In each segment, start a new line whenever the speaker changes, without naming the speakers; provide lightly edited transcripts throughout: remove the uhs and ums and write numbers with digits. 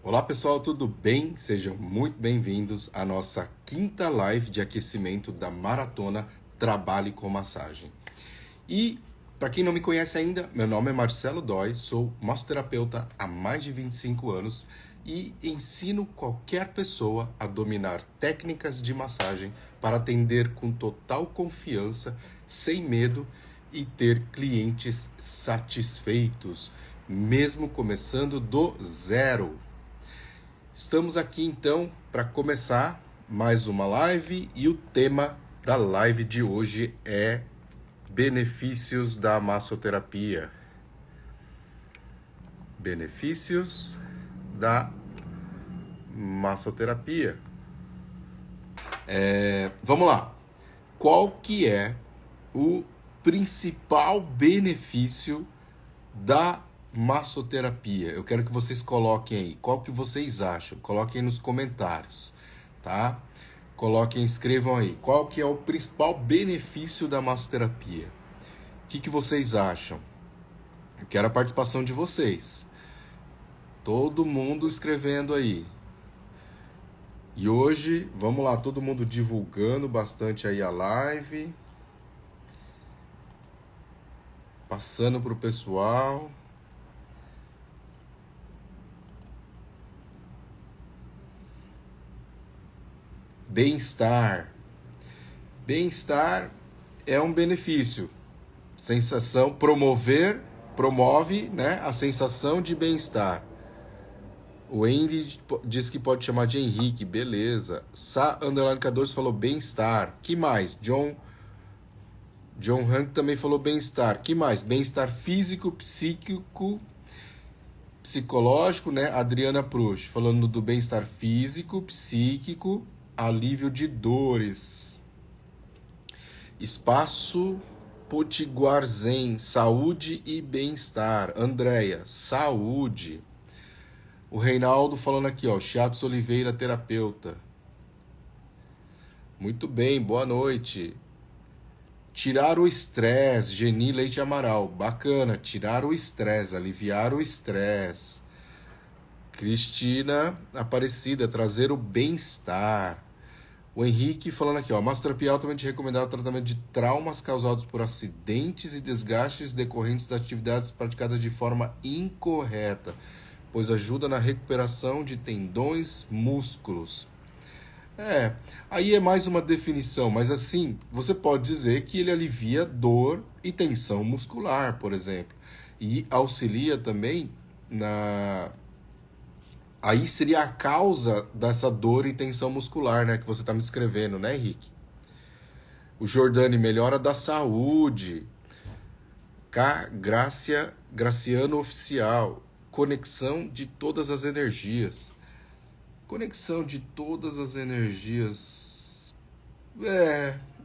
Olá pessoal, tudo bem? Sejam muito bem-vindos à nossa quinta live de aquecimento da Maratona Trabalhe com Massagem. E, para quem não me conhece ainda, meu nome é Marcelo Dói, sou massoterapeuta há mais de 25 anos e ensino qualquer pessoa a dominar técnicas de massagem para atender com total confiança, sem medo e ter clientes satisfeitos, mesmo começando do zero. Estamos aqui então para começar mais uma live e o tema da live de hoje é benefícios da massoterapia. Benefícios da massoterapia. Vamos lá. Qual que é o principal benefício da massoterapia? Eu quero que vocês coloquem aí. Qual que vocês acham? Coloquem nos comentários, tá? Coloquem, escrevam aí. Qual que é o principal benefício da massoterapia? O que vocês acham? Eu quero a participação de vocês. Todo mundo escrevendo aí. E hoje, vamos lá, todo mundo divulgando bastante aí a live. Passando para o pessoal. Bem-estar. Bem-estar é um benefício. Sensação, promove, né, a sensação de bem-estar. O Henry diz que pode chamar de Henrique, beleza. Sa_14 falou bem-estar. Que mais? John Hank também falou bem-estar. Que mais? Bem-estar físico, psíquico, psicológico, né? Adriana Prush falando do bem-estar físico, psíquico, alívio de dores. Espaço Potiguar Zen, saúde e bem-estar. Andréia, saúde. O Reinaldo falando aqui, ó, Chiatos Oliveira, terapeuta. Muito bem, boa noite. Tirar o estresse, Geni Leite Amaral. Bacana, tirar o estresse, aliviar o estresse. Cristina Aparecida, trazer o bem-estar. O Henrique falando aqui, ó, massoterapia é altamente recomendada no tratamento de traumas causados por acidentes e desgastes decorrentes das atividades praticadas de forma incorreta, pois ajuda na recuperação de tendões, músculos. Aí é mais uma definição, mas assim, você pode dizer que ele alivia dor e tensão muscular, por exemplo, e auxilia também na... Aí seria a causa dessa dor e tensão muscular, né, que você está me escrevendo, né, Henrique? O Jordani, melhora da saúde. Graciano Oficial, conexão de todas as energias. Conexão de todas as energias.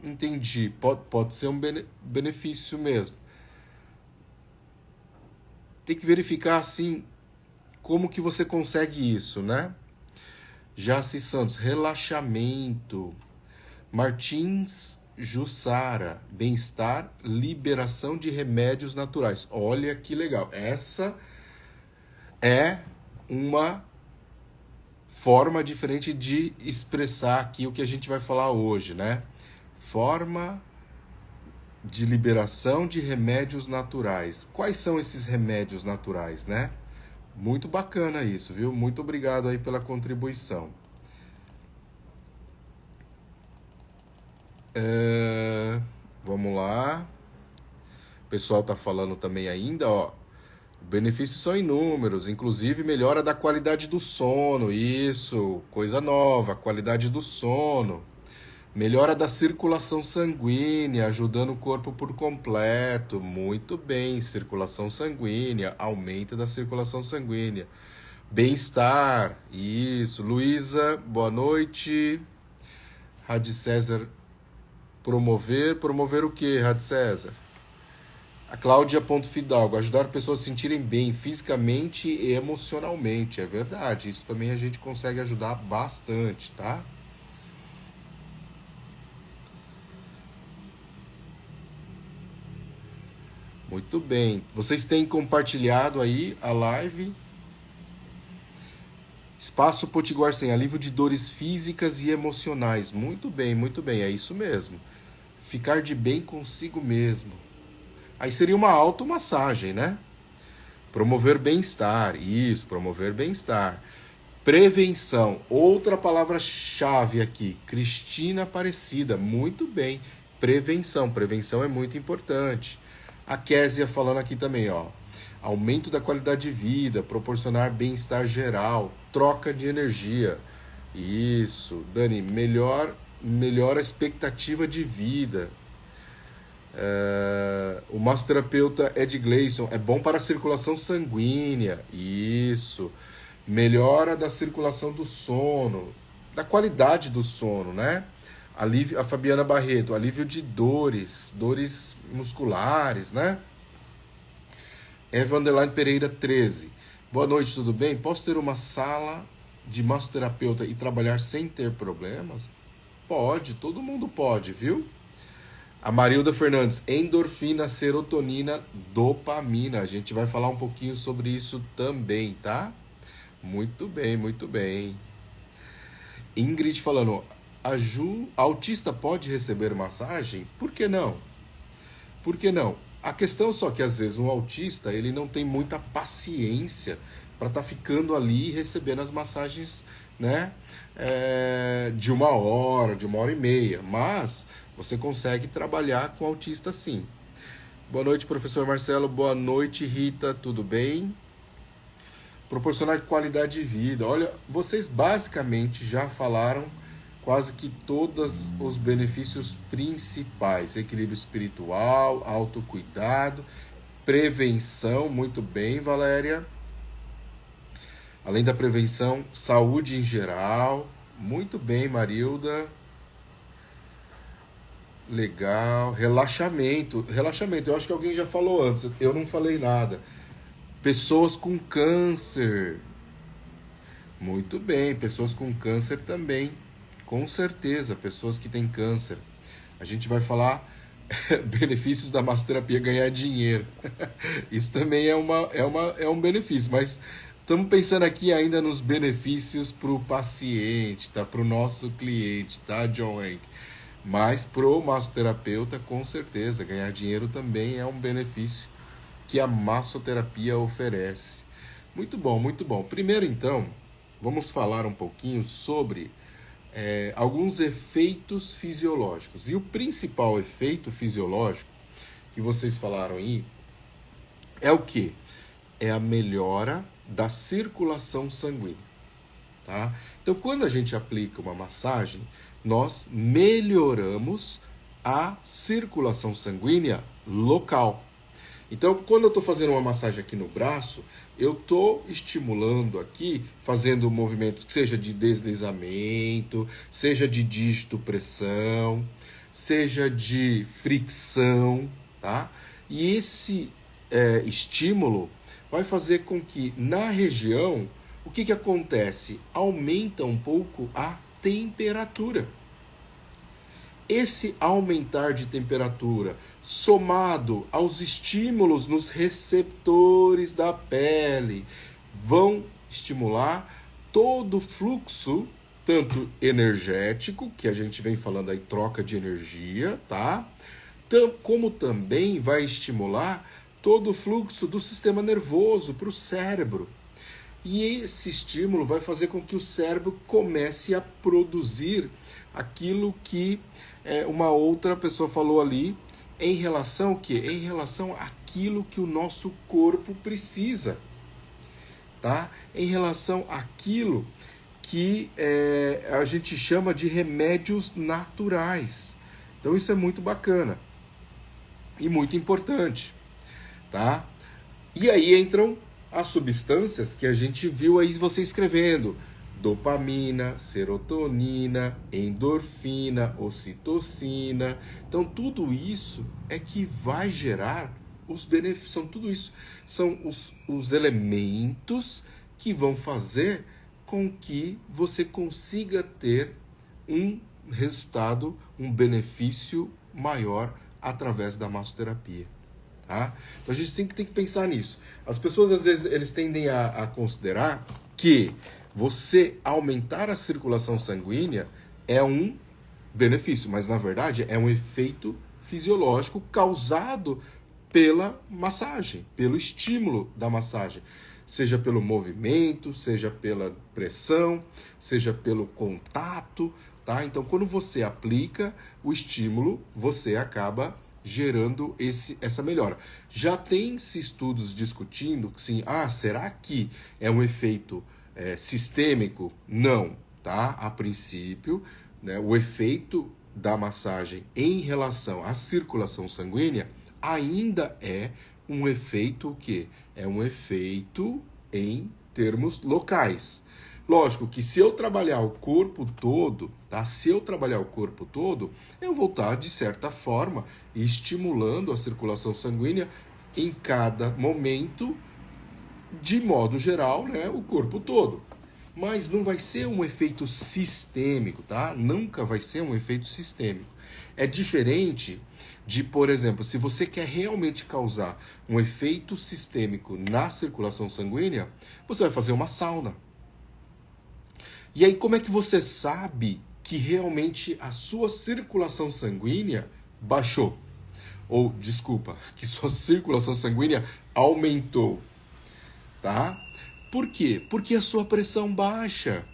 Entendi. Pode ser um benefício mesmo. Tem que verificar, assim, como que você consegue isso, né? Jaci Santos, relaxamento. Martins Jussara, bem-estar, liberação de remédios naturais. Olha que legal. Essa é uma forma diferente de expressar aqui o que a gente vai falar hoje, né? Forma de liberação de remédios naturais. Quais são esses remédios naturais, né? Muito bacana isso, viu? Muito obrigado aí pela contribuição. Vamos lá. O pessoal tá falando também ainda, ó. Benefícios são inúmeros, inclusive melhora da qualidade do sono, isso, coisa nova, qualidade do sono. Melhora da circulação sanguínea, ajudando o corpo por completo. Muito bem, circulação sanguínea, aumento da circulação sanguínea. Bem-estar, isso. Luísa, boa noite. Rádio César, promover o que, Rádio César? A Cláudia Fidalgo, ajudar pessoas a se sentirem bem fisicamente e emocionalmente. É verdade, isso também a gente consegue ajudar bastante, tá? Muito bem. Vocês têm compartilhado aí a live? Espaço Potiguar 100, alívio de dores físicas e emocionais. Muito bem, é isso mesmo. Ficar de bem consigo mesmo. Aí seria uma automassagem, né? Promover bem-estar, isso, promover bem-estar. Prevenção, outra palavra-chave aqui. Cristina Aparecida, muito bem. Prevenção é muito importante. A Késia falando aqui também, ó. Aumento da qualidade de vida, proporcionar bem-estar geral, troca de energia. Isso, Dani, melhor a expectativa de vida. O massoterapeuta Ed Gleison, é bom para a circulação sanguínea. Isso. Melhora da circulação do sono, da qualidade do sono, né? Alívio, a Fabiana Barreto, alívio de dores musculares, né? Eva Underline Pereira 13. Boa noite, tudo bem? Posso ter uma sala de massoterapeuta e trabalhar sem ter problemas? Pode, todo mundo pode, viu? A Marilda Fernandes, endorfina, serotonina, dopamina. A gente vai falar um pouquinho sobre isso também, tá? Muito bem. Ingrid falando, autista pode receber massagem? Por que não? Por que não? A questão só que às vezes um autista ele não tem muita paciência para estar ficando ali recebendo as massagens, né? De 1 hora, de 1 hora e meia. Mas você consegue trabalhar com autista sim. Boa noite, professor Marcelo. Boa noite, Rita. Tudo bem? Proporcionar qualidade de vida. Olha, vocês basicamente já falaram quase que todos os benefícios principais. Equilíbrio espiritual, autocuidado, prevenção, muito bem, Valéria. Além da prevenção, saúde em geral, muito bem, Marilda. Legal. Relaxamento, eu acho que alguém já falou antes, eu não falei nada. Pessoas com câncer. Muito bem, pessoas com câncer também. Com certeza, pessoas que têm câncer. A gente vai falar benefícios da massoterapia, ganhar dinheiro. Isso também é um benefício, mas estamos pensando aqui ainda nos benefícios para o paciente, tá? Para o nosso cliente, tá, John Hank? Mas para o massoterapeuta, com certeza, ganhar dinheiro também é um benefício que a massoterapia oferece. Muito bom, muito bom. Primeiro, então, vamos falar um pouquinho sobre alguns efeitos fisiológicos. E o principal efeito fisiológico que vocês falaram aí é o quê? É a melhora da circulação sanguínea, tá? Então, quando a gente aplica uma massagem, nós melhoramos a circulação sanguínea local. Então, quando eu estou fazendo uma massagem aqui no braço, eu estou estimulando aqui, fazendo movimentos que seja de deslizamento, seja de dígito-pressão, seja de fricção, tá? E esse estímulo vai fazer com que na região, o que acontece? Aumenta um pouco a temperatura. Esse aumentar de temperatura, somado aos estímulos nos receptores da pele, vão estimular todo o fluxo, tanto energético, que a gente vem falando aí, troca de energia, tá? Como também vai estimular todo o fluxo do sistema nervoso para o cérebro. E esse estímulo vai fazer com que o cérebro comece a produzir aquilo que uma outra pessoa falou ali, em relação ao quê? Em relação àquilo que o nosso corpo precisa, tá? Em relação àquilo que a gente chama de remédios naturais. Então isso é muito bacana e muito importante, tá? E aí entram as substâncias que a gente viu aí você escrevendo: dopamina, serotonina, endorfina, ocitocina. Então tudo isso é que vai gerar os benefícios. São os elementos que vão fazer com que você consiga ter um resultado, um benefício maior através da massoterapia. Tá? Então a gente tem que pensar nisso. As pessoas às vezes eles tendem a considerar que você aumentar a circulação sanguínea é um benefício, mas na verdade é um efeito fisiológico causado pela massagem, pelo estímulo da massagem, seja pelo movimento, seja pela pressão, seja pelo contato, tá? Então, quando você aplica o estímulo, você acaba gerando essa melhora. Já tem-se estudos discutindo que, sim, será que é um efeito sistêmico? Não, tá? A princípio, né, o efeito da massagem em relação à circulação sanguínea ainda é um efeito o quê? É um efeito em termos locais. Lógico que se eu trabalhar o corpo todo, tá? Se eu trabalhar o corpo todo, eu vou estar, de certa forma, estimulando a circulação sanguínea em cada momento, de modo geral, né? O corpo todo. Mas não vai ser um efeito sistêmico, tá? Nunca vai ser um efeito sistêmico. É diferente de, por exemplo, se você quer realmente causar um efeito sistêmico na circulação sanguínea, você vai fazer uma sauna. E aí, como é que você sabe que realmente a sua circulação sanguínea baixou? Ou, desculpa, que sua circulação sanguínea aumentou, tá? Por quê? Porque a sua pressão baixa.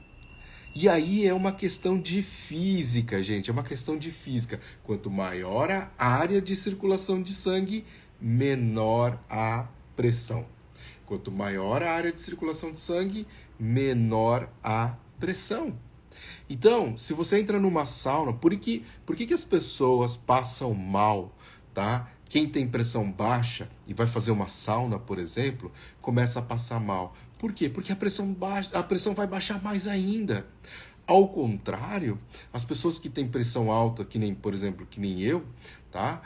E aí é uma questão de física, gente, é uma questão de física. Quanto maior a área de circulação de sangue, menor a pressão. Quanto maior a área de circulação de sangue, menor a pressão. Então, se você entra numa sauna, por que as pessoas passam mal, tá? Quem tem pressão baixa e vai fazer uma sauna, por exemplo, começa a passar mal. Por quê? Porque a pressão vai baixar mais ainda. Ao contrário, as pessoas que têm pressão alta, que nem, por exemplo, que nem eu, tá?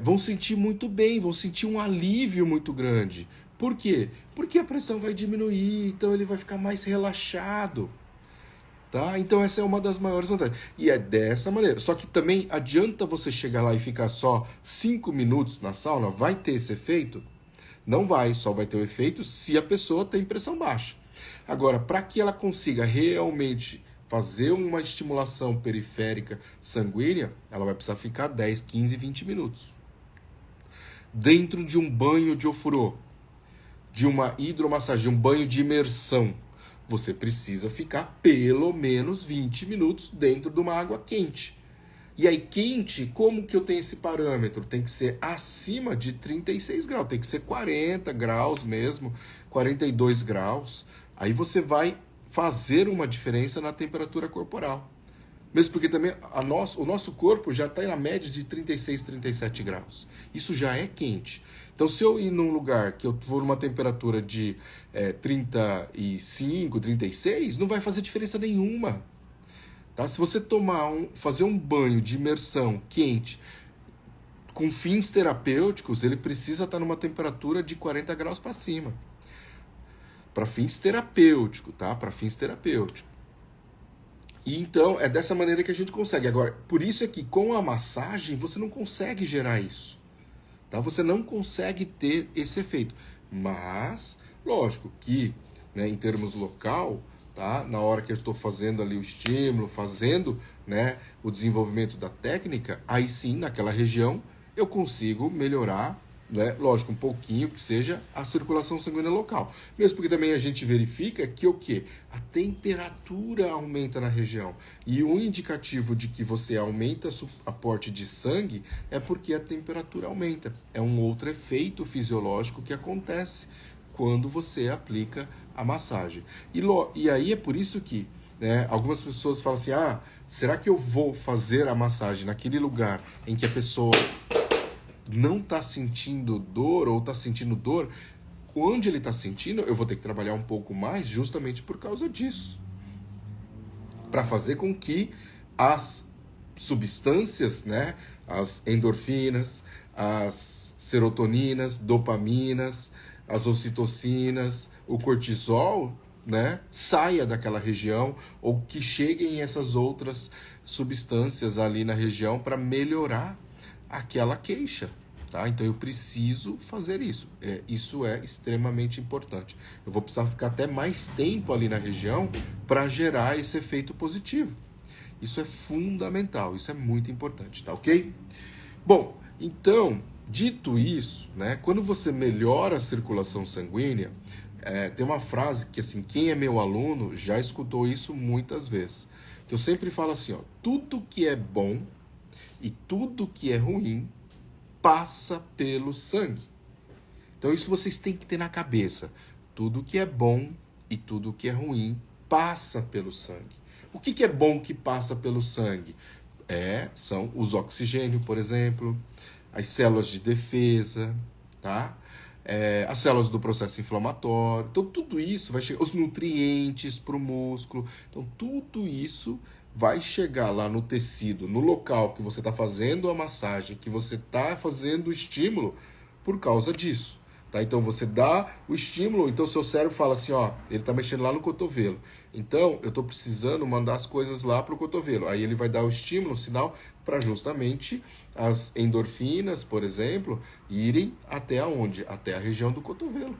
Vão sentir muito bem, vão sentir um alívio muito grande. Por quê? Porque a pressão vai diminuir, então ele vai ficar mais relaxado. Tá? Então essa é uma das maiores vantagens. E é dessa maneira. Só que também adianta você chegar lá e ficar só 5 minutos na sauna? Vai ter esse efeito? Não vai, só vai ter o efeito se a pessoa tem pressão baixa. Agora, para que ela consiga realmente fazer uma estimulação periférica sanguínea, ela vai precisar ficar 10, 15, 20 minutos. Dentro de um banho de ofurô, de uma hidromassagem, de um banho de imersão, você precisa ficar pelo menos 20 minutos dentro de uma água quente. E aí quente, como que eu tenho esse parâmetro? Tem que ser acima de 36 graus, tem que ser 40 graus mesmo, 42 graus. Aí você vai fazer uma diferença na temperatura corporal. Mesmo porque também o nosso corpo já está na média de 36, 37 graus. Isso já é quente. Então, se eu ir num lugar que eu for numa temperatura de 35, 36, não vai fazer diferença nenhuma. Tá? Se você fazer um banho de imersão quente com fins terapêuticos, ele precisa estar numa temperatura de 40 graus para cima. Para fins terapêuticos, tá? Para fins terapêuticos. E então, é dessa maneira que a gente consegue. Agora, por isso é que com a massagem você não consegue gerar isso. Tá? Você não consegue ter esse efeito. Mas, lógico que, né, em termos local, tá? Na hora que eu estou fazendo ali o estímulo, fazendo, né, o desenvolvimento da técnica, aí sim, naquela região, eu consigo melhorar, né, lógico, um pouquinho que seja a circulação sanguínea local. Mesmo porque também a gente verifica que o quê? A temperatura aumenta na região. E um indicativo de que você aumenta o aporte de sangue é porque a temperatura aumenta. É um outro efeito fisiológico que acontece quando você aplica a massagem. E aí é por isso que, né, algumas pessoas falam assim, será que eu vou fazer a massagem naquele lugar em que a pessoa não está sentindo dor ou está sentindo dor? Onde ele está sentindo, eu vou ter que trabalhar um pouco mais justamente por causa disso. Para fazer com que as substâncias, né, as endorfinas, as serotoninas, dopaminas, as ocitocinas, o cortisol, né, saia daquela região ou que cheguem essas outras substâncias ali na região para melhorar aquela queixa, Tá? Então eu preciso fazer isso. Isso é extremamente importante. Eu vou precisar ficar até mais tempo ali na região para gerar esse efeito positivo. Isso é fundamental, isso é muito importante, tá ok? Bom, então, dito isso, né, quando você melhora a circulação sanguínea, tem uma frase que, assim, quem é meu aluno já escutou isso muitas vezes. Que eu sempre falo assim, ó, tudo que é bom e tudo que é ruim passa pelo sangue. Então isso vocês têm que ter na cabeça. Tudo que é bom e tudo que é ruim passa pelo sangue. O que é bom que passa pelo sangue? São os oxigênios, por exemplo, as células de defesa, tá? As células do processo inflamatório. Então tudo isso vai chegar, os nutrientes para o músculo. Então tudo isso vai chegar lá no tecido, no local que você está fazendo a massagem, que você está fazendo o estímulo por causa disso. Tá? Então você dá o estímulo, então seu cérebro fala assim, ó, ele está mexendo lá no cotovelo. Então eu estou precisando mandar as coisas lá para o cotovelo. Aí ele vai dar o estímulo, o sinal, para justamente as endorfinas, por exemplo, irem até aonde? Até a região do cotovelo.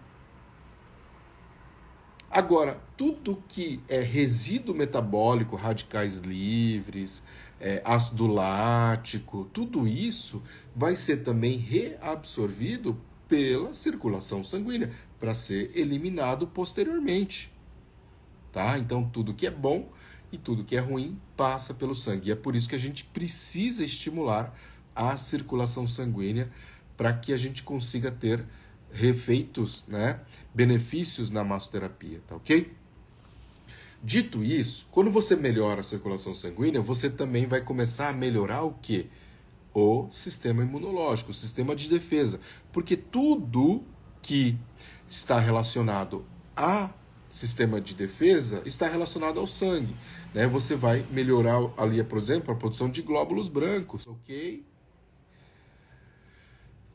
Agora, tudo que é resíduo metabólico, radicais livres, ácido lático, tudo isso vai ser também reabsorvido pela circulação sanguínea para ser eliminado posteriormente. Tá? Então, tudo que é bom e tudo que é ruim passa pelo sangue. E é por isso que a gente precisa estimular a circulação sanguínea para que a gente consiga ter efeitos, né, benefícios na massoterapia, tá ok? Dito isso, quando você melhora a circulação sanguínea, você também vai começar a melhorar o quê? O sistema imunológico, o sistema de defesa. Porque tudo que está relacionado a sistema de defesa está relacionado ao sangue. Né? Você vai melhorar ali, por exemplo, a produção de glóbulos brancos, ok?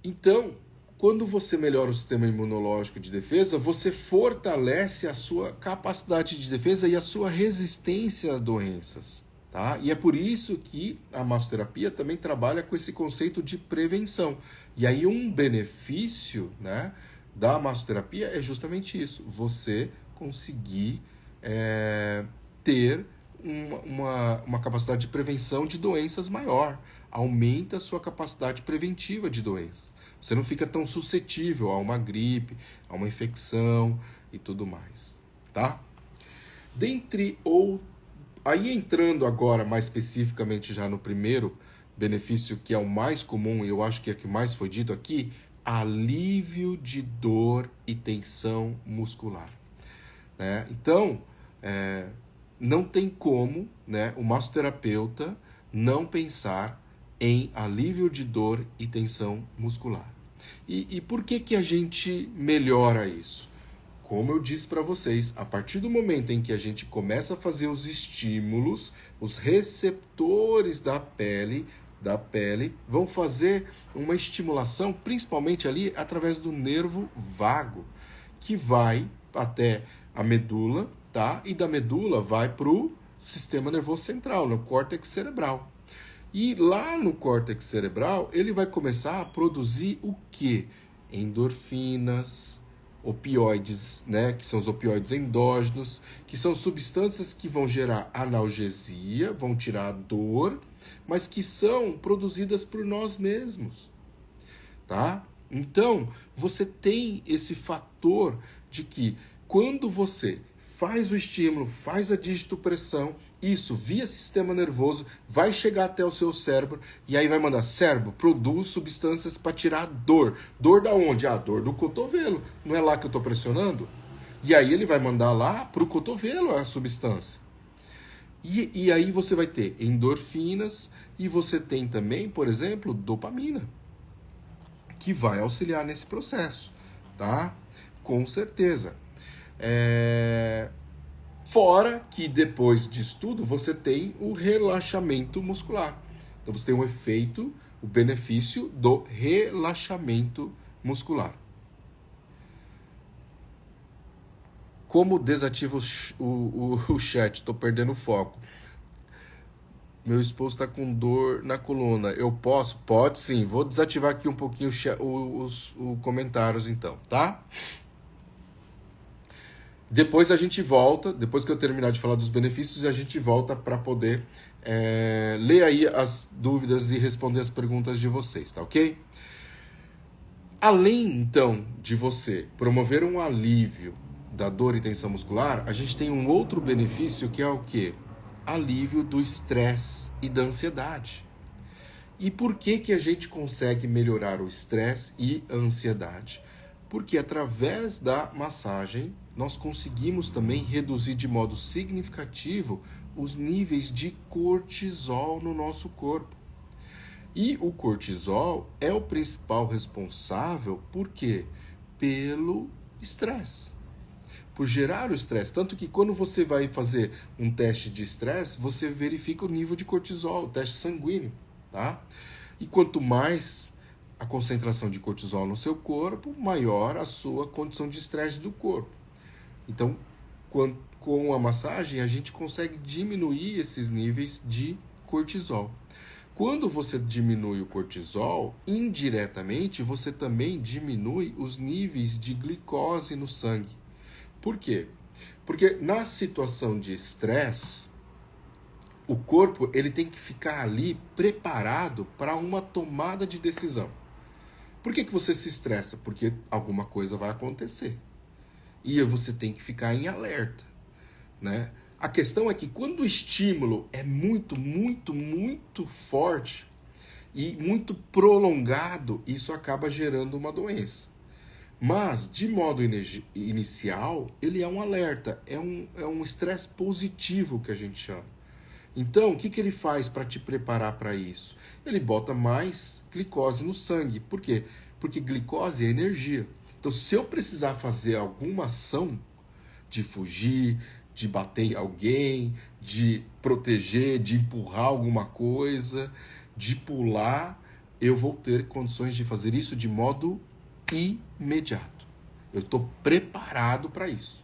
Então, quando você melhora o sistema imunológico de defesa, você fortalece a sua capacidade de defesa e a sua resistência às doenças. Tá? E é por isso que a massoterapia também trabalha com esse conceito de prevenção. E aí um benefício, né, da massoterapia é justamente isso, você conseguir ter uma capacidade de prevenção de doenças maior. Aumenta a sua capacidade preventiva de doenças. Você não fica tão suscetível a uma gripe, a uma infecção e tudo mais, tá? Aí entrando agora mais especificamente já no primeiro benefício, que é o mais comum, e eu acho que é o que mais foi dito aqui, alívio de dor e tensão muscular. Né? Então, não tem como, né, o massoterapeuta não pensar em alívio de dor e tensão muscular. E por que a gente melhora isso? Como eu disse para vocês, a partir do momento em que a gente começa a fazer os estímulos, os receptores da pele vão fazer uma estimulação, principalmente ali através do nervo vago, que vai até a medula, tá? E da medula vai para o sistema nervoso central, no córtex cerebral. E lá no córtex cerebral, ele vai começar a produzir o quê? Endorfinas, opioides, né, que são os opioides endógenos, que são substâncias que vão gerar analgesia, vão tirar a dor, mas que são produzidas por nós mesmos, tá? Então, você tem esse fator de que quando você faz o estímulo, faz a digitopressão, isso via sistema nervoso vai chegar até o seu cérebro e aí vai mandar: cérebro, produz substâncias para tirar dor. Dor da onde? Ah, dor do cotovelo. Não é lá que eu estou pressionando? E aí ele vai mandar lá para o cotovelo a substância. E aí você vai ter endorfinas e você tem também, por exemplo, dopamina, que vai auxiliar nesse processo, tá? Com certeza. Fora que depois disso tudo você tem o relaxamento muscular. Então você tem um efeito, o benefício do relaxamento muscular. Como desativa o chat? Estou perdendo o foco. Meu esposo está com dor na coluna. Eu posso? Pode sim. Vou desativar aqui um pouquinho os comentários então, tá? Depois a gente volta, depois que eu terminar de falar dos benefícios, a gente volta para poder ler aí as dúvidas e responder as perguntas de vocês, tá ok? Além, então, de você promover um alívio da dor e tensão muscular, a gente tem um outro benefício que é o quê? Alívio do estresse e da ansiedade. E por que a gente consegue melhorar o estresse e a ansiedade? Porque através da massagem nós conseguimos também reduzir de modo significativo os níveis de cortisol no nosso corpo. E o cortisol é o principal responsável por quê? Pelo estresse. Por gerar o estresse. Tanto que quando você vai fazer um teste de estresse, você verifica o nível de cortisol, o teste sanguíneo, tá? E quanto mais a concentração de cortisol no seu corpo, maior a sua condição de estresse do corpo. Então, com a massagem, a gente consegue diminuir esses níveis de cortisol. Quando você diminui o cortisol, indiretamente você também diminui os níveis de glicose no sangue. Por quê? Porque na situação de estresse, o corpo ele tem que ficar ali preparado para uma tomada de decisão. Por que você se estressa? Porque alguma coisa vai acontecer. E você tem que ficar em alerta, né? A questão é que quando o estímulo é muito, muito, muito forte e muito prolongado, isso acaba gerando uma doença. Mas, de modo inicial, ele é um alerta, é um estresse positivo que a gente chama. Então, o que ele faz para te preparar para isso? Ele bota mais glicose no sangue. Por quê? Porque glicose é energia. Então, se eu precisar fazer alguma ação de fugir, de bater em alguém, de proteger, de empurrar alguma coisa, de pular, eu vou ter condições de fazer isso de modo imediato. Eu estou preparado para isso,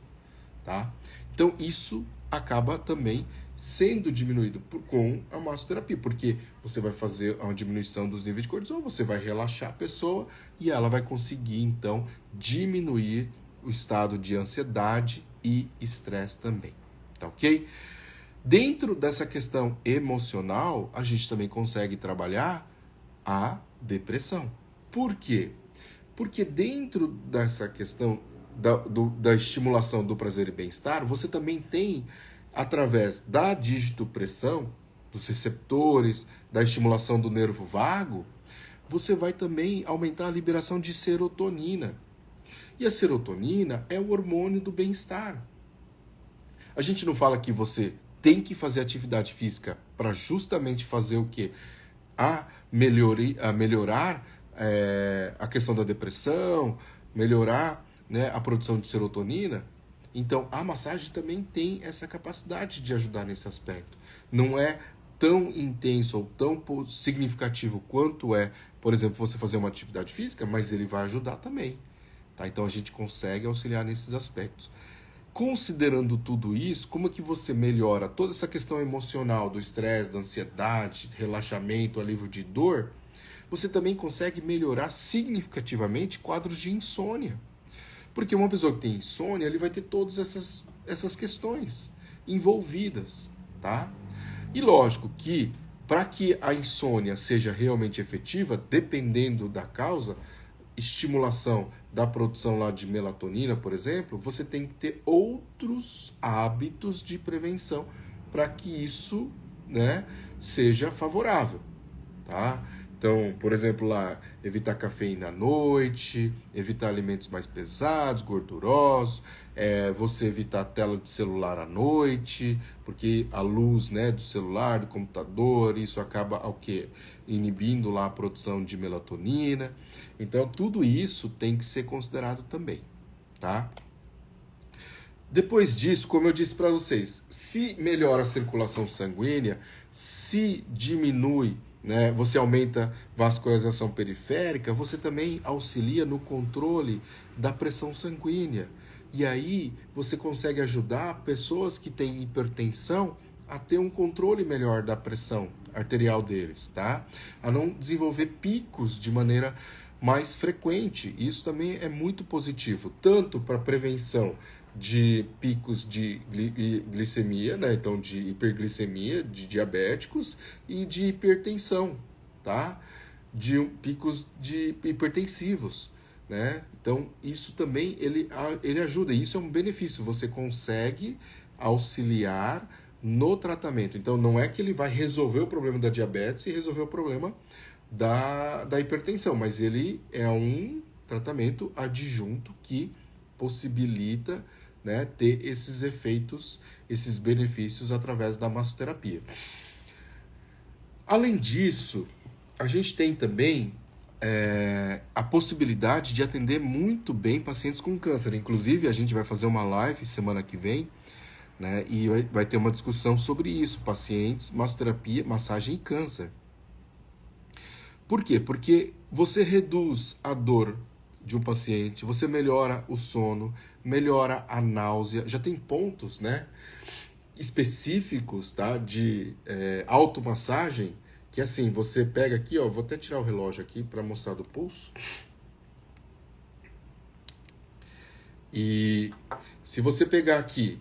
tá? Então, isso acaba também sendo diminuído com a massoterapia, porque você vai fazer uma diminuição dos níveis de cortisol, você vai relaxar a pessoa e ela vai conseguir, então, diminuir o estado de ansiedade e estresse também, tá ok? Dentro dessa questão emocional, a gente também consegue trabalhar a depressão. Por quê? Porque dentro dessa questão da estimulação do prazer e bem-estar, você também tem, através da digitopressão, dos receptores, da estimulação do nervo vago, você vai também aumentar a liberação de serotonina. E a serotonina é o hormônio do bem-estar. A gente não fala que você tem que fazer atividade física para justamente fazer o quê? Melhorar a questão da depressão, melhorar, né, a produção de serotonina. Então, a massagem também tem essa capacidade de ajudar nesse aspecto. Não é tão intenso ou tão significativo quanto é, por exemplo, você fazer uma atividade física, mas ele vai ajudar também. Tá? Então, a gente consegue auxiliar nesses aspectos. Considerando tudo isso, como é que você melhora toda essa questão emocional do estresse, da ansiedade, relaxamento, alívio de dor? Você também consegue melhorar significativamente quadros de insônia. Porque uma pessoa que tem insônia, ele vai ter todas essas questões envolvidas, tá? E lógico que, para que a insônia seja realmente efetiva, dependendo da causa, estimulação da produção lá de melatonina, por exemplo, você tem que ter outros hábitos de prevenção para que isso, né, seja favorável, tá? Então, por exemplo, lá, evitar cafeína à noite, evitar alimentos mais pesados, gordurosos, você evitar a tela de celular à noite, porque a luz, né, do celular, do computador, isso acaba o quê? Inibindo lá a produção de melatonina. Então, tudo isso tem que ser considerado também, tá? Depois disso, como eu disse para vocês, se melhora a circulação sanguínea, se diminui, né, você aumenta a vascularização periférica, você também auxilia no controle da pressão sanguínea. E aí você consegue ajudar pessoas que têm hipertensão a ter um controle melhor da pressão arterial deles, tá? A não desenvolver picos de maneira mais frequente. Isso também é muito positivo, tanto para prevenção de picos de glicemia, né? Então de hiperglicemia, de diabéticos e de hipertensão, tá? De picos de hipertensivos, né? Então isso também ele ajuda, isso é um benefício, você consegue auxiliar no tratamento. Então não é que ele vai resolver o problema da diabetes e resolver o problema da hipertensão, mas ele é um tratamento adjunto que possibilita, né, ter esses efeitos, esses benefícios através da massoterapia. Além disso, a gente tem também a possibilidade de atender muito bem pacientes com câncer. Inclusive, a gente vai fazer uma live semana que vem, né, e vai ter uma discussão sobre isso, pacientes, massoterapia, massagem e câncer. Por quê? Porque você reduz a dor de um paciente, você melhora o sono, melhora a náusea, já tem pontos, né, específicos, tá, de automassagem, que assim, você pega aqui, ó, vou até tirar o relógio aqui para mostrar do pulso. E se você pegar aqui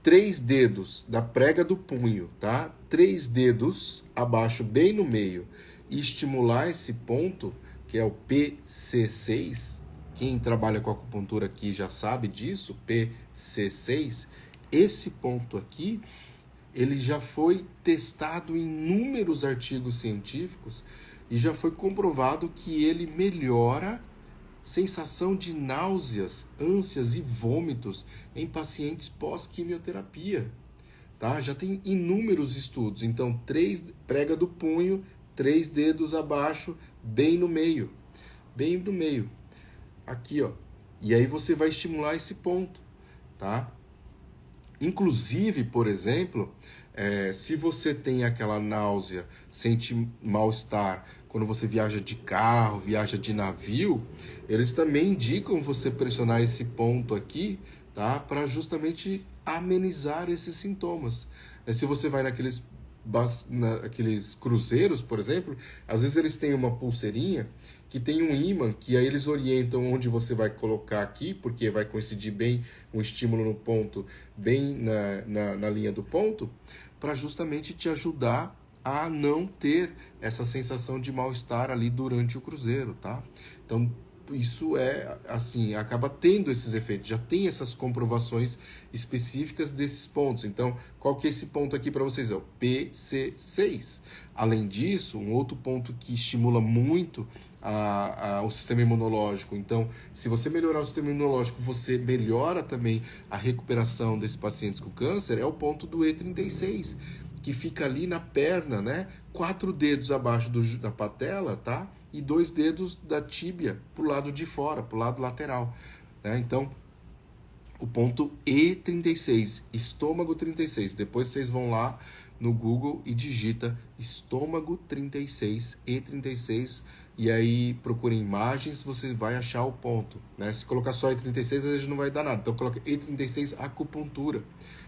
3 dedos da prega do punho, tá? 3 dedos abaixo, bem no meio, e estimular esse ponto, que é o PC6, quem trabalha com acupuntura aqui já sabe disso, PC6, esse ponto aqui, ele já foi testado em inúmeros artigos científicos e já foi comprovado que ele melhora sensação de náuseas, ânsias e vômitos em pacientes pós-quimioterapia, tá? Já tem inúmeros estudos. Então, prega do punho, 3 dedos abaixo, bem no meio, aqui, ó. E aí você vai estimular esse ponto, tá? Inclusive, por exemplo, se você tem aquela náusea, sente mal-estar quando você viaja de carro, viaja de navio, eles também indicam você pressionar esse ponto aqui, tá? Para justamente amenizar esses sintomas. Se você vai naqueles cruzeiros, por exemplo, às vezes eles têm uma pulseirinha que tem um ímã, que aí eles orientam onde você vai colocar aqui, porque vai coincidir bem um estímulo no ponto, bem na linha do ponto, para justamente te ajudar a não ter essa sensação de mal-estar ali durante o cruzeiro, tá? Então, isso assim, acaba tendo esses efeitos, já tem essas comprovações específicas desses pontos. Então, qual que é esse ponto aqui para vocês? É o PC6. Além disso, um outro ponto que estimula muito o sistema imunológico. Então, se você melhorar o sistema imunológico, você melhora também a recuperação desses pacientes com câncer, é o ponto do E36, que fica ali na perna, né? 4 dedos abaixo da patela, tá? E 2 dedos da tíbia pro lado de fora, pro lado lateral, né? Então, o ponto E36, estômago 36. Depois vocês vão lá no Google e digita estômago 36, E36, e aí procura imagens, você vai achar o ponto, né? Se colocar só E36, às vezes não vai dar nada. Então coloca E36 acupuntura,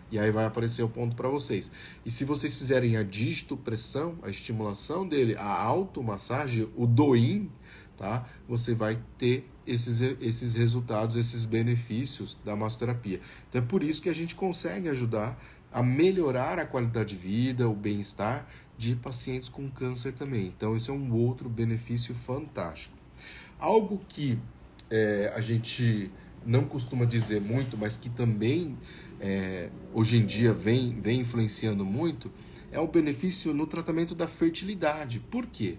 e aí vai aparecer o ponto para vocês. E se vocês fizerem a digitopressão, a estimulação dele, a automassagem, o DOIN, tá? Você vai ter esses resultados, esses benefícios da massoterapia. Então é por isso que a gente consegue ajudar a melhorar a qualidade de vida, o bem-estar de pacientes com câncer também. Então isso é um outro benefício fantástico. Algo que a gente não costuma dizer muito, mas que também hoje em dia vem influenciando muito, é o benefício no tratamento da fertilidade. Por quê?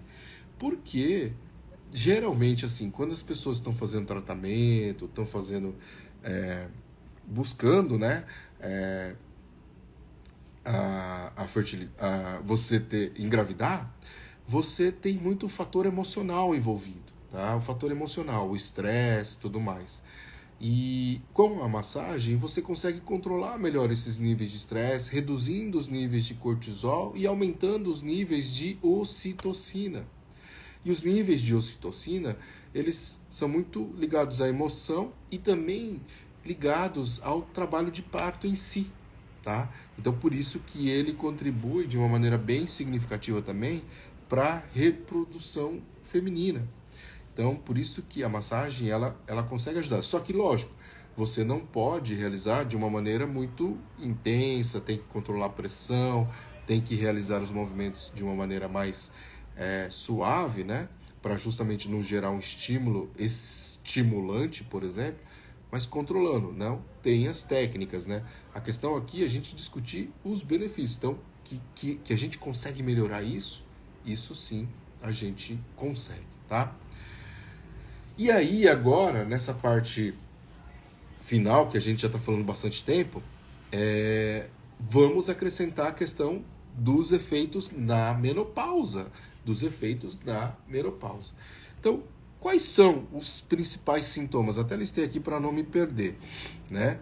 Porque geralmente, assim, quando as pessoas estão fazendo tratamento, estão fazendo, buscando, né, você engravidar, você tem muito fator emocional envolvido, tá? O fator emocional, o estresse, tudo mais. E com a massagem você consegue controlar melhor esses níveis de estresse, reduzindo os níveis de cortisol e aumentando os níveis de ocitocina. E os níveis de ocitocina, eles são muito ligados à emoção e também ligados ao trabalho de parto em si, tá? Então, por isso que ele contribui de uma maneira bem significativa também para a reprodução feminina. Então, por isso que a massagem, ela consegue ajudar. Só que, lógico, você não pode realizar de uma maneira muito intensa, tem que controlar a pressão, tem que realizar os movimentos de uma maneira mais suave, né? Para justamente não gerar um estímulo estimulante, por exemplo, mas controlando, não? Tem as técnicas, né? A questão aqui é a gente discutir os benefícios. Então, que a gente consegue melhorar isso sim a gente consegue, tá? E aí, agora, nessa parte final, que a gente já está falando bastante tempo, vamos acrescentar a questão dos efeitos na menopausa. Então, quais são os principais sintomas? Até listei aqui para não me perder, né?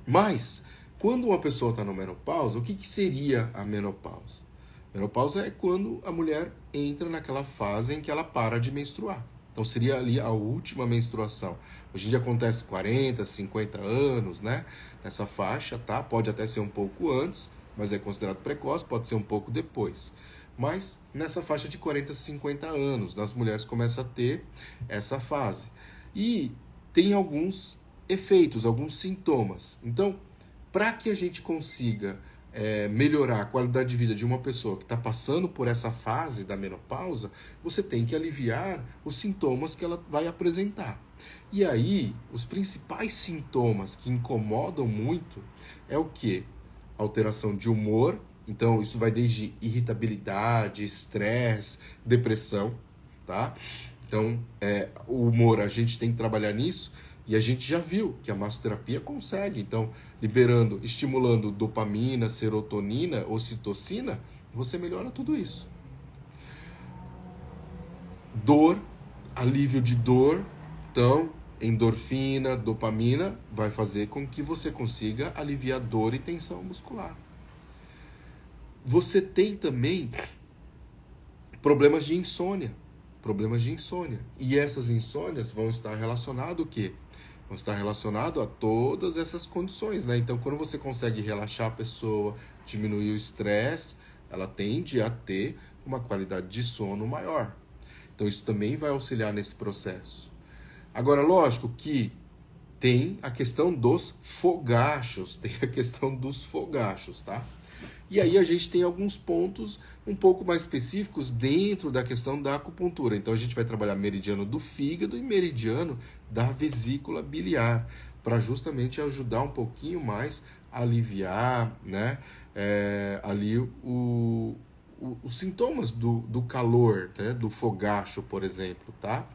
Mas, quando uma pessoa está na menopausa, o que seria a menopausa? Menopausa é quando a mulher entra naquela fase em que ela para de menstruar. Então seria ali a última menstruação. Hoje em dia acontece 40, 50 anos, né? Nessa faixa, tá? Pode até ser um pouco antes, mas é considerado precoce, pode ser um pouco depois. Mas nessa faixa de 40, 50 anos, as mulheres começam a ter essa fase. E tem alguns efeitos, alguns sintomas. Então, para que a gente consiga melhorar a qualidade de vida de uma pessoa que está passando por essa fase da menopausa, você tem que aliviar os sintomas que ela vai apresentar. E aí, os principais sintomas que incomodam muito é o quê? Alteração de humor, então isso vai desde irritabilidade, estresse, depressão, tá? Então, o humor, a gente tem que trabalhar nisso. E a gente já viu que a massoterapia consegue, então, estimulando dopamina, serotonina, ocitocina, você melhora tudo isso. Dor, alívio de dor, então, endorfina, dopamina, vai fazer com que você consiga aliviar dor e tensão muscular. Você tem também problemas de insônia. E essas insônias vão estar relacionadas o quê? Vão estar relacionadas a todas essas condições, né? Então, quando você consegue relaxar a pessoa, diminuir o estresse, ela tende a ter uma qualidade de sono maior. Então, isso também vai auxiliar nesse processo. Agora, lógico que tem a questão dos fogachos, tá? E aí a gente tem alguns pontos um pouco mais específicos dentro da questão da acupuntura. Então a gente vai trabalhar meridiano do fígado e meridiano da vesícula biliar, para justamente ajudar um pouquinho mais a aliviar, né, ali os sintomas do calor, né, do fogacho, por exemplo, tá?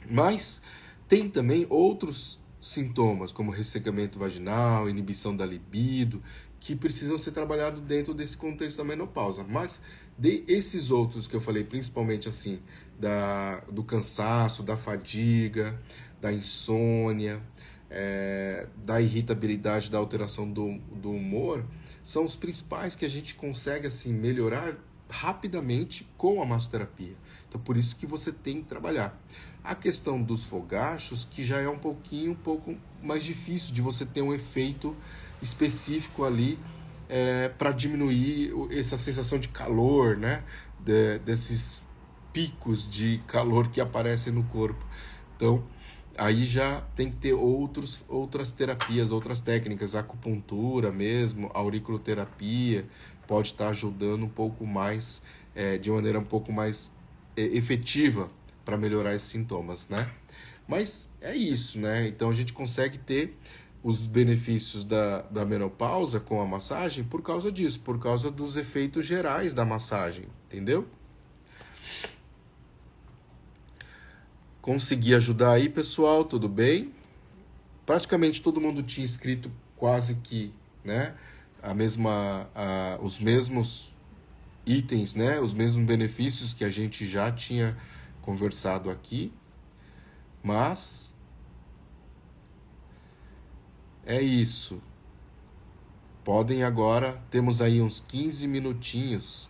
Mas tem também outros sintomas, como ressecamento vaginal, inibição da libido, que precisam ser trabalhados dentro desse contexto da menopausa. Mas esses outros que eu falei, principalmente assim, do cansaço, da fadiga, da insônia, da irritabilidade, da alteração do humor, são os principais que a gente consegue assim melhorar rapidamente com a massoterapia. Então, por isso que você tem que trabalhar. A questão dos fogachos, que já é um pouco mais difícil de você ter um efeito específico ali para diminuir essa sensação de calor, né? Desses picos de calor que aparecem no corpo. Então, aí já tem que ter outras terapias, outras técnicas, acupuntura mesmo, auriculoterapia, pode estar ajudando um pouco mais, de maneira um pouco mais efetiva para melhorar esses sintomas, né? Mas é isso, né? Então a gente consegue ter os benefícios da menopausa com a massagem por causa disso, por causa dos efeitos gerais da massagem, entendeu? Consegui ajudar aí, pessoal, tudo bem? Praticamente todo mundo tinha escrito quase que, né, os mesmos itens, né, os mesmos benefícios que a gente já tinha conversado aqui, mas é isso. Podem agora, temos aí uns 15 minutinhos.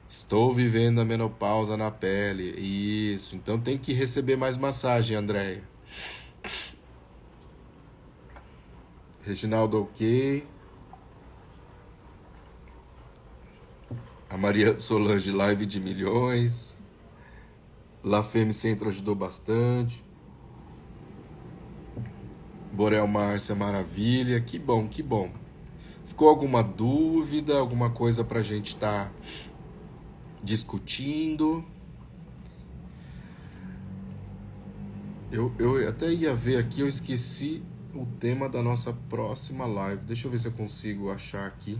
Estou vivendo a menopausa na pele. Isso, então tem que receber mais massagem, Andréia. Reginaldo, ok. A Maria Solange, live de milhões. La Femme Centro ajudou bastante. Borel Márcia, maravilha. Que bom, que bom. Ficou alguma dúvida, alguma coisa pra gente estar discutindo? Eu até ia ver aqui, eu esqueci o tema da nossa próxima live. Deixa eu ver se eu consigo achar aqui.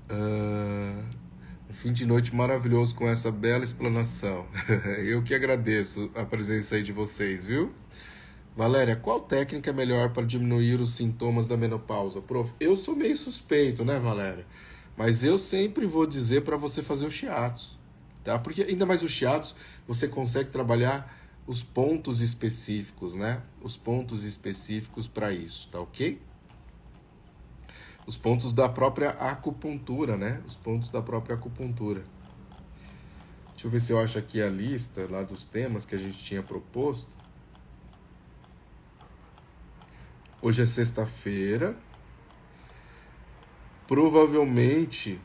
Um fim de noite maravilhoso com essa bela explanação. Eu que agradeço a presença aí de vocês, viu? Valéria, qual técnica é melhor para diminuir os sintomas da menopausa? Prof, eu sou meio suspeito, né, Valéria? Mas eu sempre vou dizer para você fazer o shiatsu, tá? Porque ainda mais o shiatsu, você consegue trabalhar os pontos específicos, né? Os pontos específicos para isso, tá ok? Os pontos da própria acupuntura, né? Os pontos da própria acupuntura. Deixa eu ver se eu acho aqui a lista lá dos temas que a gente tinha proposto. Hoje é sexta-feira. Provavelmente,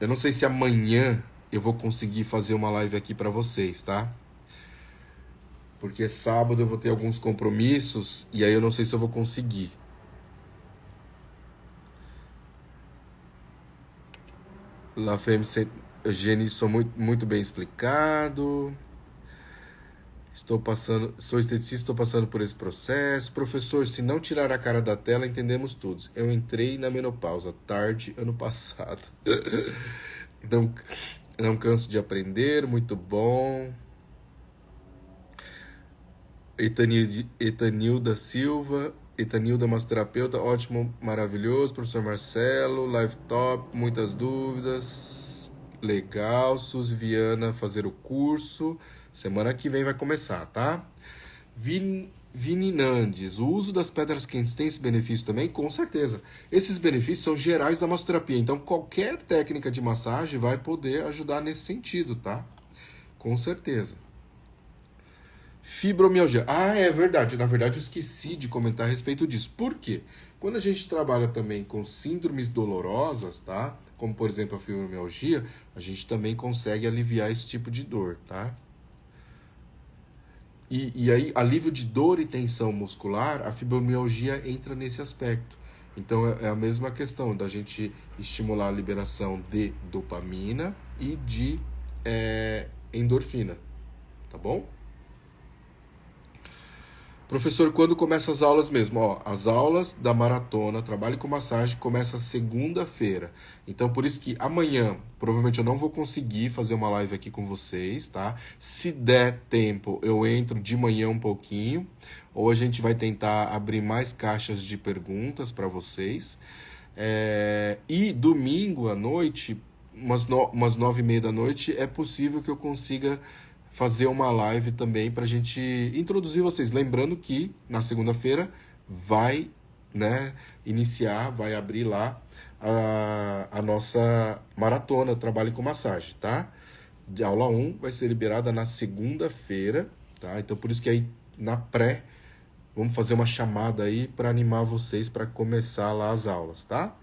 eu não sei se amanhã eu vou conseguir fazer uma live aqui para vocês, tá? Porque sábado eu vou ter alguns compromissos e aí eu não sei se eu vou conseguir. La Femme Eugênio, sou muito bem explicado. Sou esteticista, estou passando por esse processo. Professor, se não tirar a cara da tela, entendemos todos. Eu entrei na menopausa tarde, ano passado. Não, não canso de aprender, muito bom. Etanilda Silva, Etanilda massoterapeuta, ótimo, maravilhoso. Professor Marcelo, live top, muitas dúvidas. Legal, Suzy Viana fazer o curso. Semana que vem vai começar, tá? Vini Nandes, o uso das pedras quentes tem esse benefício também? Com certeza. Esses benefícios são gerais da massoterapia, então qualquer técnica de massagem vai poder ajudar nesse sentido, tá? Com certeza. Fibromialgia. Ah, é verdade. Na verdade, eu esqueci de comentar a respeito disso. Por quê? Quando a gente trabalha também com síndromes dolorosas, tá? Como, por exemplo, a fibromialgia, a gente também consegue aliviar esse tipo de dor, tá? E aí, alívio de dor e tensão muscular, a fibromialgia entra nesse aspecto. Então, é a mesma questão da gente estimular a liberação de dopamina e de endorfina, tá bom? Professor, quando começa as aulas mesmo? Ó, as aulas da maratona, trabalho com massagem, começa segunda-feira. Então, por isso que amanhã, provavelmente eu não vou conseguir fazer uma live aqui com vocês, tá? Se der tempo, eu entro de manhã um pouquinho, ou a gente vai tentar abrir mais caixas de perguntas para vocês. E domingo à noite, umas 9h30 da noite, é possível que eu consiga fazer uma live também para a gente introduzir vocês. Lembrando que na segunda-feira vai, né, vai abrir lá a nossa maratona Trabalho com Massagem, tá? De aula 1 vai ser liberada na segunda-feira, tá? Então por isso que aí na pré vamos fazer uma chamada aí para animar vocês para começar lá as aulas, tá?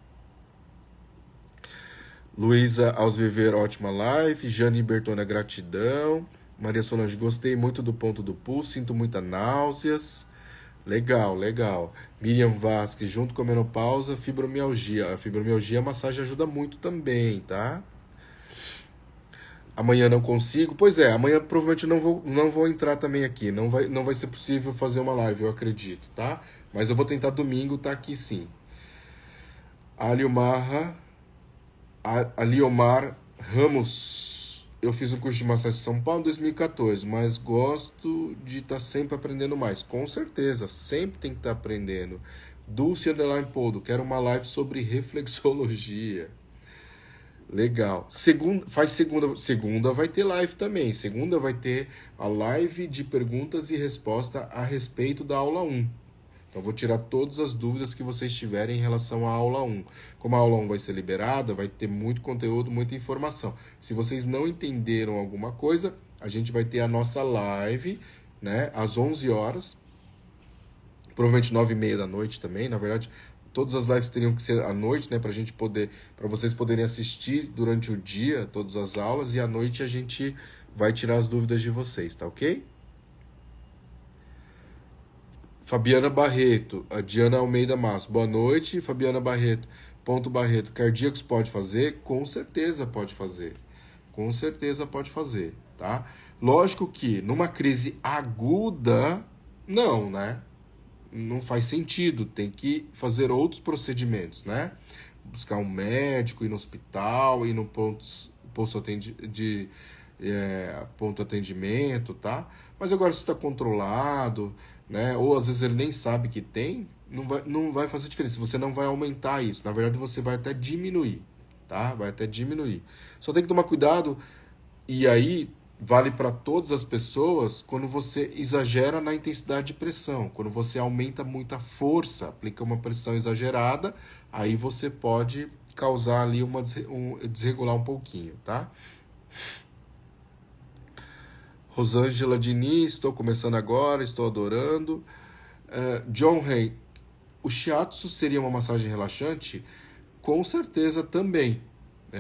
Luísa Ausviver, ótima live. Jane Bertona, gratidão. Maria Solange, gostei muito do ponto do pulso, sinto muitas náuseas. Legal, legal. Miriam Vasquez, junto com a menopausa, fibromialgia. A fibromialgia, a massagem ajuda muito também, tá? Amanhã não consigo. Pois é, amanhã provavelmente não vou entrar também aqui. Não vai ser possível fazer uma live, eu acredito, tá? Mas eu vou tentar domingo, tá aqui sim. Aliomar Ramos. Eu fiz um curso de massagem em São Paulo em 2014, mas gosto de estar sempre aprendendo mais. Com certeza, sempre tem que estar aprendendo. Dulce Underline Poldo, quero uma live sobre reflexologia. Legal. Segunda vai ter live também. Segunda vai ter a live de perguntas e resposta a respeito da aula 1. Então, vou tirar todas as dúvidas que vocês tiverem em relação à aula 1. Como a aula 1 vai ser liberada, vai ter muito conteúdo, muita informação. Se vocês não entenderam alguma coisa, a gente vai ter a nossa live, né, às 11 horas, provavelmente 9h30 da noite também. Na verdade, todas as lives teriam que ser à noite, né, para vocês poderem assistir durante o dia todas as aulas, e à noite a gente vai tirar as dúvidas de vocês, tá ok? Fabiana Barreto, a Diana Almeida Massa. Boa noite, Fabiana Barreto. Ponto Barreto, cardíacos pode fazer? Com certeza pode fazer. Com certeza pode fazer, tá? Lógico que numa crise aguda, não, né? Não faz sentido, tem que fazer outros procedimentos, né? Buscar um médico, ir no hospital, ir no ponto atendimento, tá? Mas agora se está controlado, né? Ou às vezes ele nem sabe que tem, não vai fazer diferença. Você não vai aumentar isso. Na verdade, você vai até diminuir, tá? Vai até diminuir. Só tem que tomar cuidado, e aí vale para todas as pessoas quando você exagera na intensidade de pressão. Quando você aumenta muita força, aplica uma pressão exagerada, aí você pode causar ali desregular um pouquinho, tá? Rosângela Diniz, estou começando agora, estou adorando. John Hay, o shiatsu seria uma massagem relaxante? Com certeza também.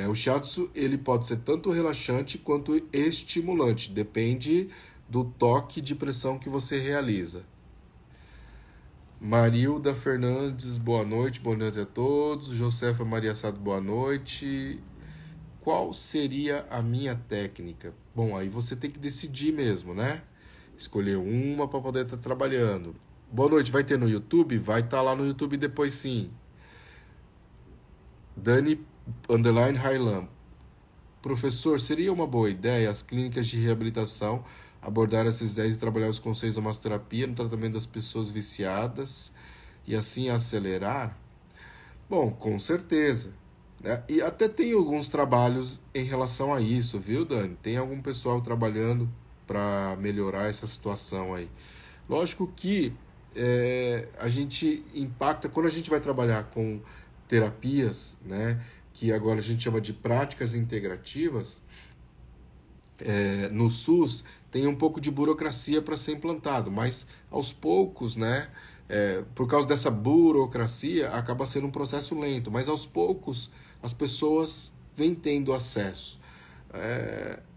O shiatsu ele pode ser tanto relaxante quanto estimulante, depende do toque de pressão que você realiza. Marilda Fernandes, boa noite a todos. Josefa Maria Sado, boa noite. Qual seria a minha técnica? Bom, aí você tem que decidir mesmo, né? Escolher uma para poder estar trabalhando. Boa noite, vai ter no YouTube? Vai estar lá no YouTube depois sim. Dani Highland. Professor, seria uma boa ideia as clínicas de reabilitação abordar essas ideias e trabalhar os conceitos da massoterapia no tratamento das pessoas viciadas e assim acelerar? Bom, com certeza. Né? E até tem alguns trabalhos em relação a isso, viu, Dani? Tem algum pessoal trabalhando para melhorar essa situação aí. Lógico que a gente impacta, quando a gente vai trabalhar com terapias, né, que agora a gente chama de práticas integrativas, no SUS tem um pouco de burocracia para ser implantado, mas aos poucos, né, por causa dessa burocracia, acaba sendo um processo lento, mas aos poucos as pessoas vêm tendo acesso.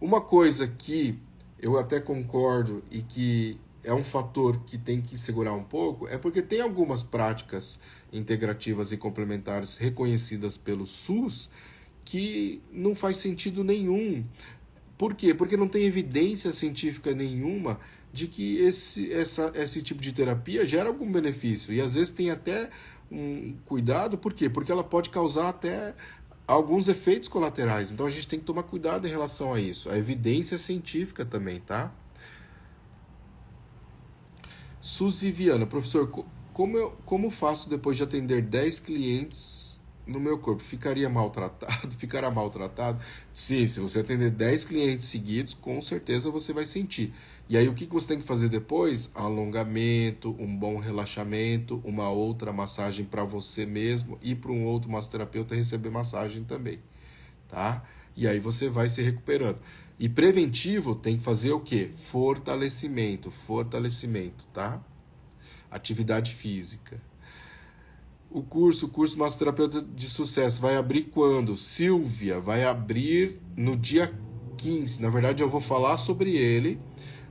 Uma coisa que eu até concordo e que é um fator que tem que segurar um pouco, é porque tem algumas práticas integrativas e complementares reconhecidas pelo SUS que não faz sentido nenhum. Por quê? Porque não tem evidência científica nenhuma de que esse tipo de terapia gera algum benefício. E às vezes tem até um cuidado, por quê? Porque ela pode causar até alguns efeitos colaterais. Então a gente tem que tomar cuidado em relação a isso. A evidência científica também, tá? Suzy Viana, professor, como faço depois de atender 10 clientes no meu corpo? Ficará maltratado? Sim, se você atender 10 clientes seguidos, com certeza você vai sentir. E aí o que você tem que fazer depois? Alongamento, um bom relaxamento, uma outra massagem para você mesmo e para um outro massoterapeuta receber massagem também, tá? E aí você vai se recuperando. E preventivo tem que fazer o quê? Fortalecimento, tá? Atividade física. O curso Massoterapeuta de Sucesso vai abrir quando? Silvia, vai abrir no dia 15. Na verdade, eu vou falar sobre ele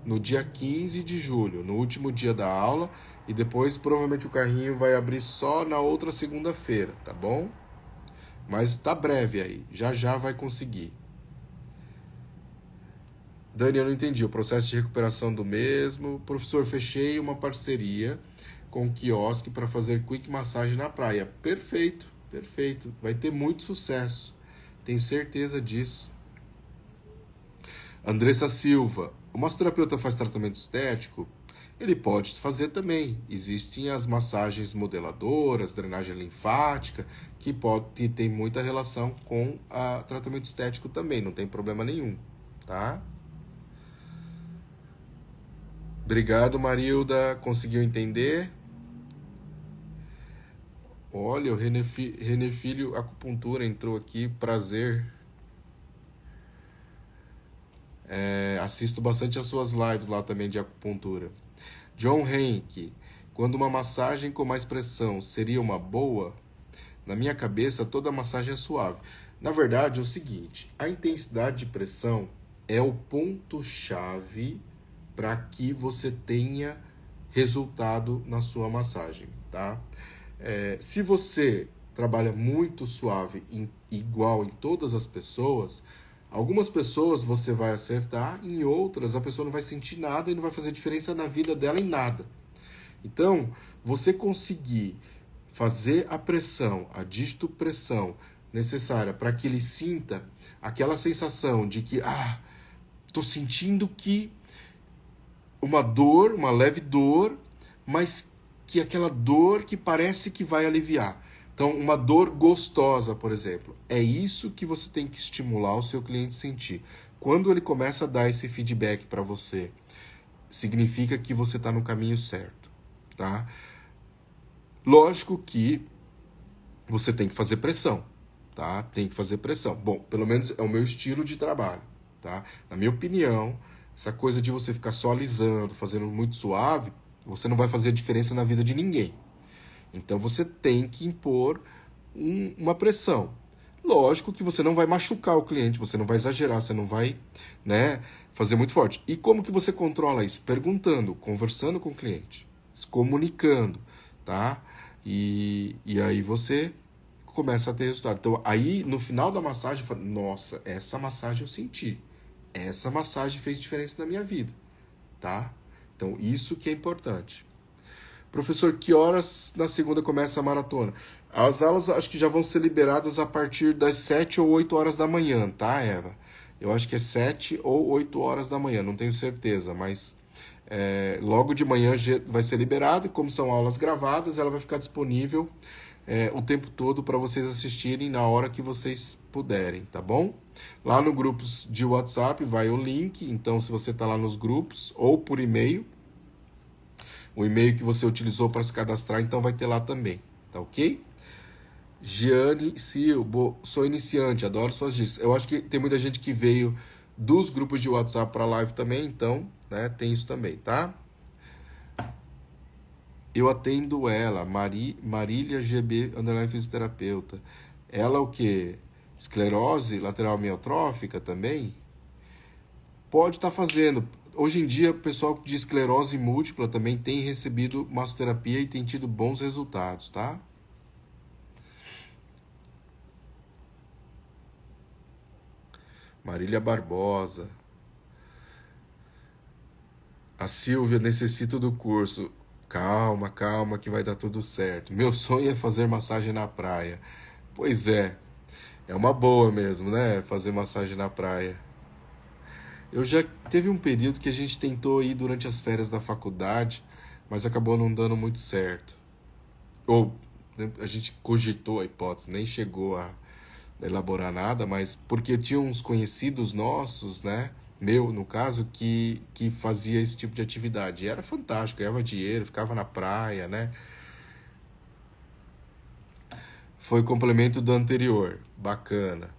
no dia 15 de julho, no último dia da aula, e depois provavelmente o carrinho vai abrir só na outra segunda-feira, tá bom? Mas tá breve aí, já vai conseguir. Dani, eu não entendi o processo de recuperação do mesmo. Professor, fechei uma parceria com o quiosque para fazer quick massagem na praia. Perfeito. Vai ter muito sucesso. Tenho certeza disso. Andressa Silva, o massoterapeuta faz tratamento estético? Ele pode fazer também. Existem as massagens modeladoras, drenagem linfática, que tem muita relação com o tratamento estético também. Não tem problema nenhum, tá? Obrigado, Marilda. Conseguiu entender? Olha, o René Filho Acupuntura entrou aqui. Prazer. Assisto bastante as suas lives lá também de acupuntura. John Henke, quando uma massagem com mais pressão seria uma boa? Na minha cabeça, toda massagem é suave. Na verdade, é o seguinte, a intensidade de pressão é o ponto-chave para que você tenha resultado na sua massagem, tá? Se você trabalha muito suave, igual em todas as pessoas, algumas pessoas você vai acertar, em outras a pessoa não vai sentir nada e não vai fazer diferença na vida dela em nada. Então, você conseguir fazer a pressão, a dígito-pressão necessária para que ele sinta aquela sensação de que, tô sentindo que uma dor, uma leve dor, mas que aquela dor que parece que vai aliviar. Então, uma dor gostosa, por exemplo. É isso que você tem que estimular o seu cliente a sentir. Quando ele começa a dar esse feedback para você, significa que você está no caminho certo, tá? Lógico que você tem que fazer pressão, tá? Tem que fazer pressão. Bom, pelo menos é o meu estilo de trabalho, tá? Na minha opinião, essa coisa de você ficar só alisando, fazendo muito suave, você não vai fazer diferença na vida de ninguém. Então você tem que impor uma pressão. Lógico que você não vai machucar o cliente, você não vai exagerar, você não vai, fazer muito forte. E como que você controla isso? Perguntando, conversando com o cliente, se comunicando, tá? E aí você começa a ter resultado. Então aí no final da massagem, fala, nossa, essa massagem eu senti. Essa massagem fez diferença na minha vida, tá? Então isso que é importante. Professor, que horas na segunda começa a maratona? As aulas acho que já vão ser liberadas a partir das 7 ou 8 horas da manhã, tá, Eva? Eu acho que é 7 ou 8 horas da manhã, não tenho certeza, mas logo de manhã vai ser liberado, e como são aulas gravadas, ela vai ficar disponível o tempo todo para vocês assistirem na hora que vocês puderem, tá bom? Lá no grupos de WhatsApp vai o link, então se você está lá nos grupos, ou por e-mail, o e-mail que você utilizou para se cadastrar, então vai ter lá também, tá ok? Giane Silbo, sou iniciante, adoro suas dicas. Eu acho que tem muita gente que veio dos grupos de WhatsApp para live também, então, tem isso também, tá? Eu atendo ela, Marília GB, underline fisioterapeuta. Ela o quê? Esclerose lateral amiotrófica também? Pode estar fazendo. Hoje em dia, o pessoal de esclerose múltipla também tem recebido massoterapia e tem tido bons resultados, tá? Marília Barbosa. A Silvia, necessito do curso. Calma, calma que vai dar tudo certo. Meu sonho é fazer massagem na praia. Pois é uma boa mesmo, né? Fazer massagem na praia. Eu já teve um período que a gente tentou ir durante as férias da faculdade, mas acabou não dando muito certo. Ou a gente cogitou a hipótese, nem chegou a elaborar nada, mas porque tinha uns conhecidos nossos, meu, no caso, que fazia esse tipo de atividade. E era fantástico, ganhava dinheiro, ficava na praia, Foi complemento do anterior. Bacana.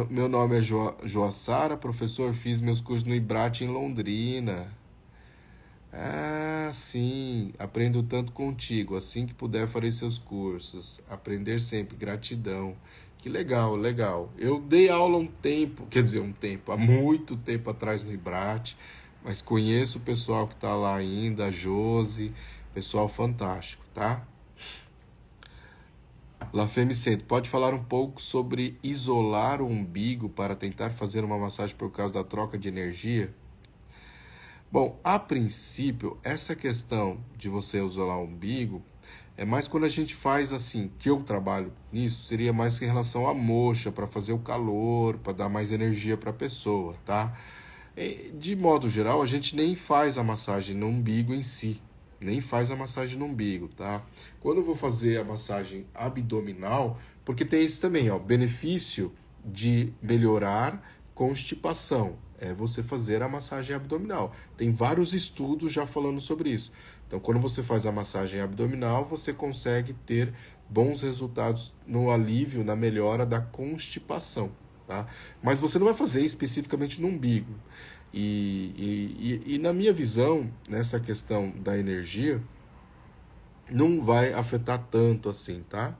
Meu nome é Joassara, professor, fiz meus cursos no IBRAT em Londrina. Ah, sim, aprendo tanto contigo, assim que puder farei seus cursos. Aprender sempre, gratidão. Que legal, legal. Eu dei aula há muito tempo atrás no IBRAT, mas conheço o pessoal que está lá ainda, a Josi, pessoal fantástico, tá? Lafemme Centro, pode falar um pouco sobre isolar o umbigo para tentar fazer uma massagem por causa da troca de energia? Bom, a princípio, essa questão de você isolar o umbigo é mais quando a gente faz assim, que eu trabalho nisso, seria mais em relação à moxa, para fazer o calor, para dar mais energia para a pessoa, tá? De modo geral, a gente nem faz a massagem no umbigo em si, nem faz a massagem no umbigo, tá? Quando eu vou fazer a massagem abdominal, porque tem esse também, ó, benefício de melhorar constipação, é você fazer a massagem abdominal. Tem vários estudos já falando sobre isso. Então, quando você faz a massagem abdominal, você consegue ter bons resultados no alívio, na melhora da constipação, tá? Mas você não vai fazer especificamente no umbigo. E na minha visão, nessa questão da energia, não vai afetar tanto assim, tá?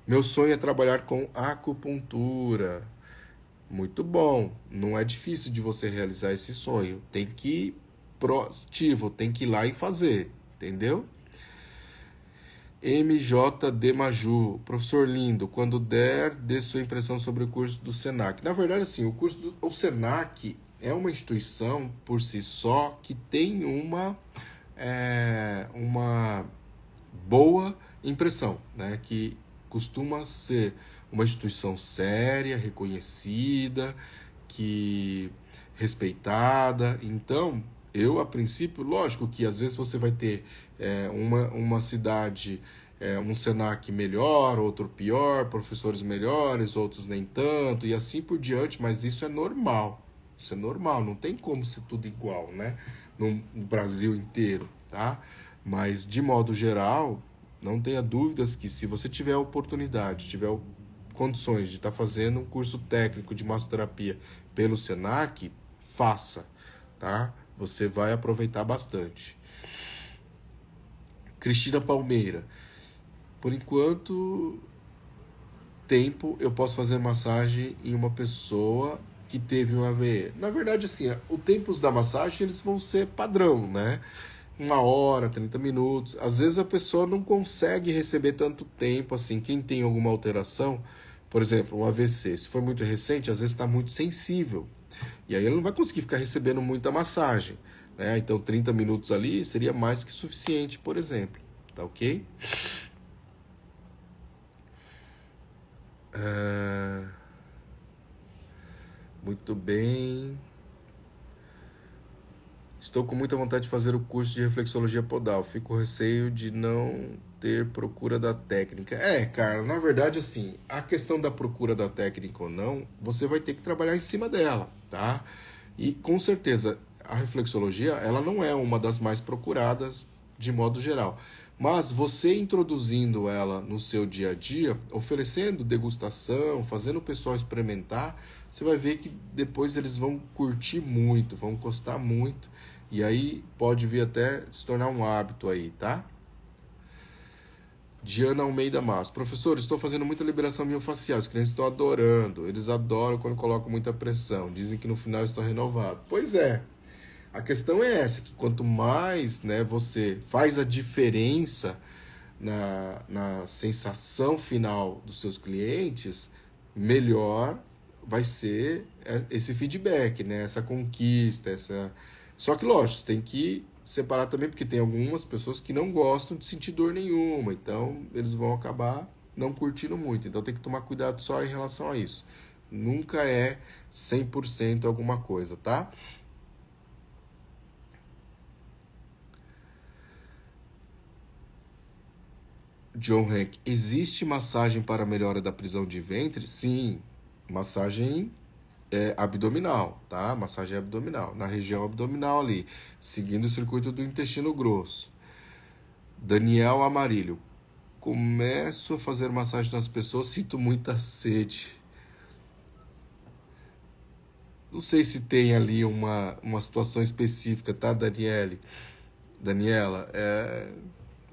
Meu sonho é trabalhar com acupuntura. Muito bom. Não é difícil de você realizar esse sonho. Tem que ir proativo, tem que ir lá e fazer, entendeu? MJ Maju, professor lindo, quando der, dê sua impressão sobre o curso do Senac. Na verdade, assim, o Senac é uma instituição por si só que tem uma boa impressão, né? Que costuma ser uma instituição séria, reconhecida, que respeitada. Então, eu, a princípio, lógico que às vezes você vai ter uma cidade, um Senac melhor, outro pior, professores melhores, outros nem tanto, e assim por diante, mas isso é normal. Isso é normal, não tem como ser tudo igual, né? No Brasil inteiro, tá? Mas, de modo geral, não tenha dúvidas que se você tiver a oportunidade, tiver condições de estar fazendo um curso técnico de massoterapia pelo Senac, faça, tá? Você vai aproveitar bastante. Cristina Palmeira. Por enquanto, tempo, eu posso fazer massagem em uma pessoa que teve um AVE. Na verdade, assim, os tempos da massagem, eles vão ser padrão, né? 1 hora, 30 minutos. Às vezes a pessoa não consegue receber tanto tempo, assim. Quem tem alguma alteração, por exemplo, um AVC, se for muito recente, às vezes está muito sensível. E aí ele não vai conseguir ficar recebendo muita massagem, né? Então 30 minutos ali seria mais que suficiente, por exemplo. Tá ok? Muito bem. Estou com muita vontade de fazer o curso de reflexologia podal. Fico com receio de não ter procura da técnica. Cara, na verdade, assim, a questão da procura da técnica ou não, você vai ter que trabalhar em cima dela, tá? E com certeza, a reflexologia, ela não é uma das mais procuradas de modo geral. Mas você introduzindo ela no seu dia a dia, oferecendo degustação, fazendo o pessoal experimentar, você vai ver que depois eles vão curtir muito, vão gostar muito. E aí pode vir até se tornar um hábito aí, tá? Diana Almeida Massa. Professor, estou fazendo muita liberação miofascial. Os clientes estão adorando. Eles adoram quando colocam muita pressão. Dizem que no final estão renovados. Pois é. A questão é essa, que quanto mais, né, você faz a diferença na sensação final dos seus clientes, melhor vai ser esse feedback, né? Essa conquista, essa... Só que, lógico, você tem que separar também, porque tem algumas pessoas que não gostam de sentir dor nenhuma, então eles vão acabar não curtindo muito. Então tem que tomar cuidado só em relação a isso. Nunca é 100% alguma coisa, tá? John Hank, existe massagem para melhora da prisão de ventre? Sim, massagem abdominal, tá? Massagem abdominal, na região abdominal ali, seguindo o circuito do intestino grosso. Daniel Amarilho, começo a fazer massagem nas pessoas, sinto muita sede. Não sei se tem ali uma situação específica, tá, Daniela?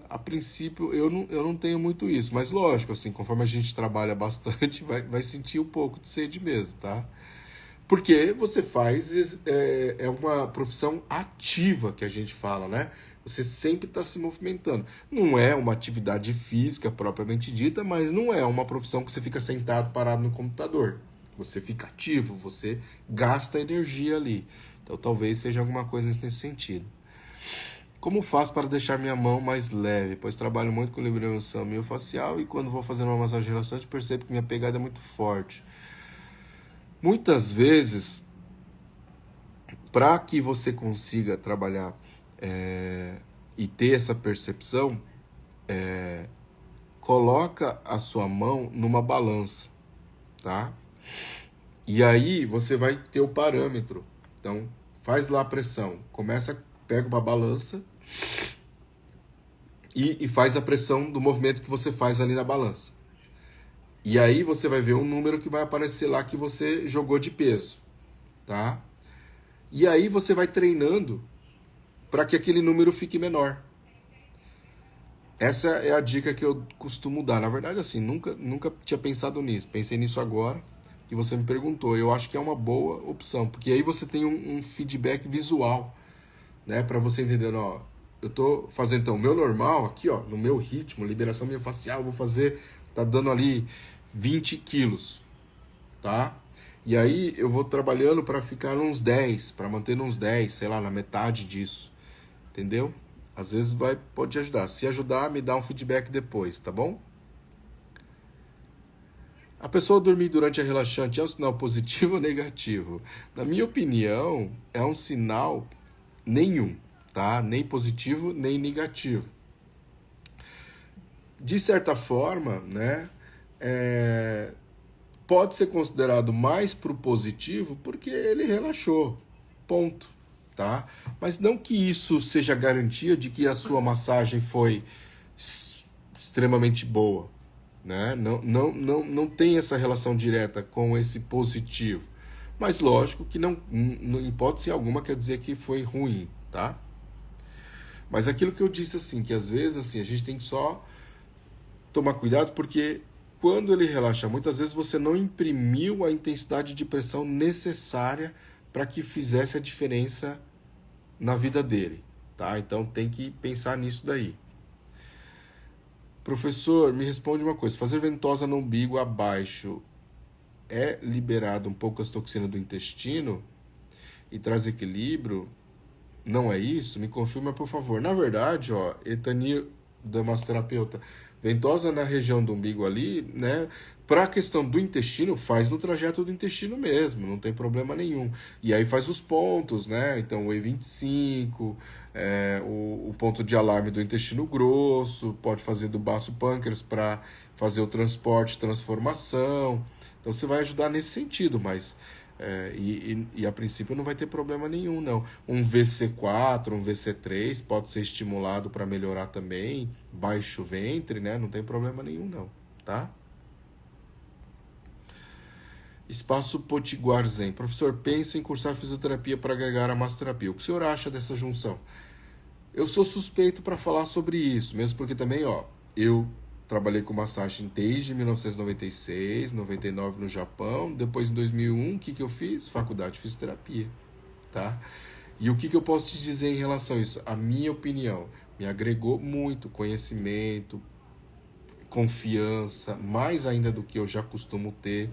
A princípio eu não tenho muito isso, mas lógico, assim, conforme a gente trabalha bastante, vai sentir um pouco de sede mesmo, tá? Porque você faz, é uma profissão ativa que a gente fala, né? Você sempre está se movimentando. Não é uma atividade física propriamente dita, mas não é uma profissão que você fica sentado, parado no computador. Você fica ativo, você gasta energia ali. Então talvez seja alguma coisa nesse sentido. Como faço para deixar minha mão mais leve? Pois trabalho muito com liberação miofascial e quando vou fazer uma massagem relaxante percebo que minha pegada é muito forte. Muitas vezes, para que você consiga trabalhar e ter essa percepção, coloca a sua mão numa balança, tá? E aí você vai ter o parâmetro. Então, faz lá a pressão. Pega uma balança e faz a pressão do movimento que você faz ali na balança. E aí você vai ver um número que vai aparecer lá que você jogou de peso, tá? E aí você vai treinando para que aquele número fique menor. Essa é a dica que eu costumo dar. Na verdade, assim, nunca tinha pensado nisso. Pensei nisso agora que você me perguntou. Eu acho que é uma boa opção, porque aí você tem um feedback visual, né? Para você entender, ó, eu tô fazendo então o meu normal aqui, ó, no meu ritmo, liberação miofascial, vou fazer, tá dando ali 20 quilos, tá? E aí eu vou trabalhando para ficar uns 10, para manter uns 10, sei lá, na metade disso, entendeu? Às vezes pode ajudar. Se ajudar, me dá um feedback depois, tá bom? A pessoa dormir durante a relaxante é um sinal positivo ou negativo? Na minha opinião, é um sinal nenhum, tá? Nem positivo, nem negativo. De certa forma, né, pode ser considerado mais pro positivo porque ele relaxou, ponto, tá? Mas não que isso seja garantia de que a sua massagem foi extremamente boa, né? Não tem essa relação direta com esse positivo. Mas lógico que não, em hipótese alguma, quer dizer que foi ruim, tá? Mas aquilo que eu disse, assim, que às vezes assim, a gente tem que só tomar cuidado, porque quando ele relaxa, muitas vezes você não imprimiu a intensidade de pressão necessária para que fizesse a diferença na vida dele, tá? Então tem que pensar nisso daí. Professor, me responde uma coisa: fazer ventosa no umbigo abaixo é liberado um pouco as toxinas do intestino e traz equilíbrio? Não é isso? Me confirma, por favor. Na verdade, ó, Etani, da massoterapeuta, ventosa na região do umbigo ali, né? Para a questão do intestino, faz no trajeto do intestino mesmo, não tem problema nenhum. E aí faz os pontos, né? Então o E25, o ponto de alarme do intestino grosso, pode fazer do baço pâncreas para fazer o transporte, transformação. Então você vai ajudar nesse sentido, mas a princípio não vai ter problema nenhum, não. Um VC4, um VC3 pode ser estimulado para melhorar também, baixo ventre, né? Não tem problema nenhum, não, tá? Espaço Potiguar Zen. Professor, penso em cursar fisioterapia para agregar a massoterapia. O que o senhor acha dessa junção? Eu sou suspeito para falar sobre isso, mesmo porque também, ó, eu trabalhei com massagem desde 1996, 99 no Japão. Depois, em 2001, o que eu fiz? Faculdade de fisioterapia, tá? E o que eu posso te dizer em relação a isso? A minha opinião, me agregou muito conhecimento, confiança, mais ainda do que eu já costumo ter.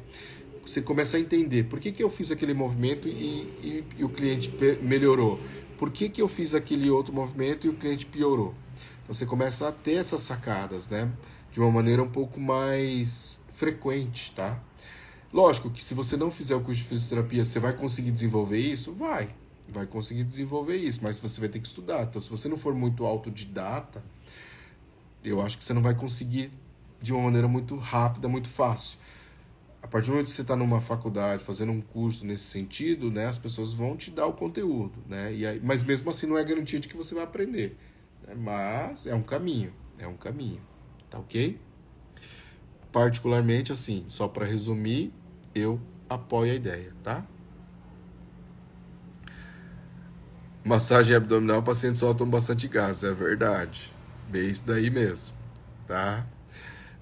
Você começa a entender por que eu fiz aquele movimento e o cliente melhorou. Por que eu fiz aquele outro movimento e o cliente piorou. Então você começa a ter essas sacadas, né? De uma maneira um pouco mais frequente, tá? Lógico que se você não fizer o curso de fisioterapia, você vai conseguir desenvolver isso? Vai conseguir desenvolver isso, mas você vai ter que estudar. Então, se você não for muito autodidata, eu acho que você não vai conseguir de uma maneira muito rápida, muito fácil. A partir do momento que você está numa faculdade, fazendo um curso nesse sentido, né, as pessoas vão te dar o conteúdo, né? E aí, mas mesmo assim não é garantia de que você vai aprender, né? Mas é um caminho, tá ok? Particularmente, assim, só para resumir, eu apoio a ideia, tá? Massagem abdominal, pacientes soltam bastante gás, é verdade. Bem isso daí mesmo, tá?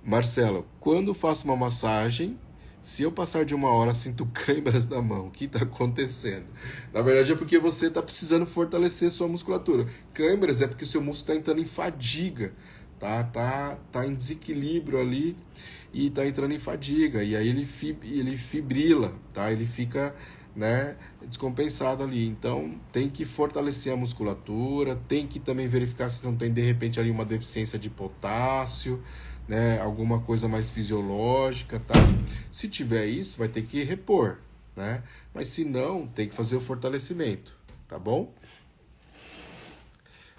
Marcelo, quando faço uma massagem, se eu passar de 1 hora, sinto câimbras na mão. O que está acontecendo? Na verdade é porque você está precisando fortalecer sua musculatura. Câimbras é porque o seu músculo está entrando em fadiga, tá em desequilíbrio ali e está entrando em fadiga. E aí ele fibrila, tá? Ele fica, né, descompensado ali. Então tem que fortalecer a musculatura, tem que também verificar se não tem de repente ali uma deficiência de potássio, né, alguma coisa mais fisiológica, tá? Se tiver isso, vai ter que repor, né? Mas se não, tem que fazer o fortalecimento, tá bom?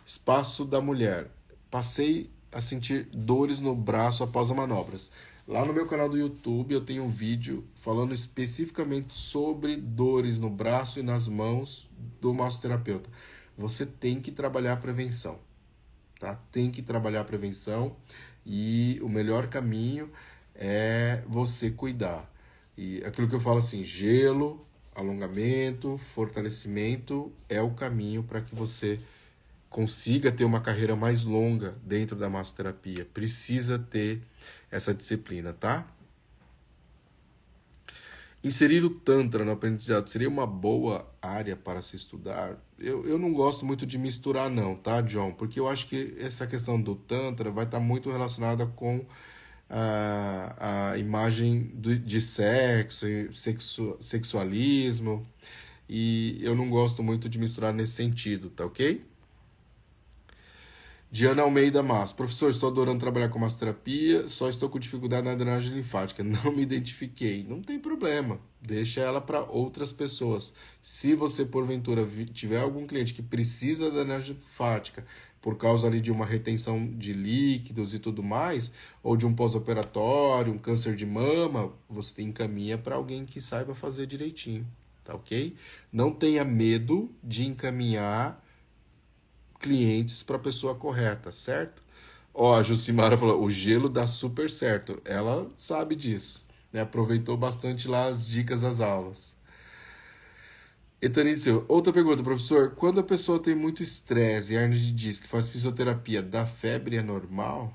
Espaço da mulher. Passei a sentir dores no braço após as manobras. Lá no meu canal do YouTube eu tenho um vídeo falando especificamente sobre dores no braço e nas mãos do massoterapeuta. Você tem que trabalhar a prevenção, tá? Tem que trabalhar a prevenção. E o melhor caminho é você cuidar. E aquilo que eu falo assim, gelo, alongamento, fortalecimento é o caminho para que você consiga ter uma carreira mais longa dentro da massoterapia. Precisa ter essa disciplina, tá? Inserir o Tantra no aprendizado seria uma boa área para se estudar? Eu não gosto muito de misturar não, tá, John? Porque eu acho que essa questão do Tantra vai estar muito relacionada com a imagem de sexo, sexualismo, e eu não gosto muito de misturar nesse sentido, tá ok? Diana Almeida Mas, professor, estou adorando trabalhar com massoterapia, só estou com dificuldade na drenagem linfática, não me identifiquei. Não tem problema, deixa ela para outras pessoas. Se você, porventura, tiver algum cliente que precisa da drenagem linfática por causa ali de uma retenção de líquidos e tudo mais, ou de um pós-operatório, um câncer de mama, você encaminha para alguém que saiba fazer direitinho, tá ok? Não tenha medo de encaminhar clientes para a pessoa correta, certo? Ó, a Jucimara falou, o gelo dá super certo. Ela sabe disso, né? Aproveitou bastante lá as dicas das aulas. Etanício, outra pergunta, professor. Quando a pessoa tem muito estresse e hernia de disco, faz fisioterapia, dá febre é normal?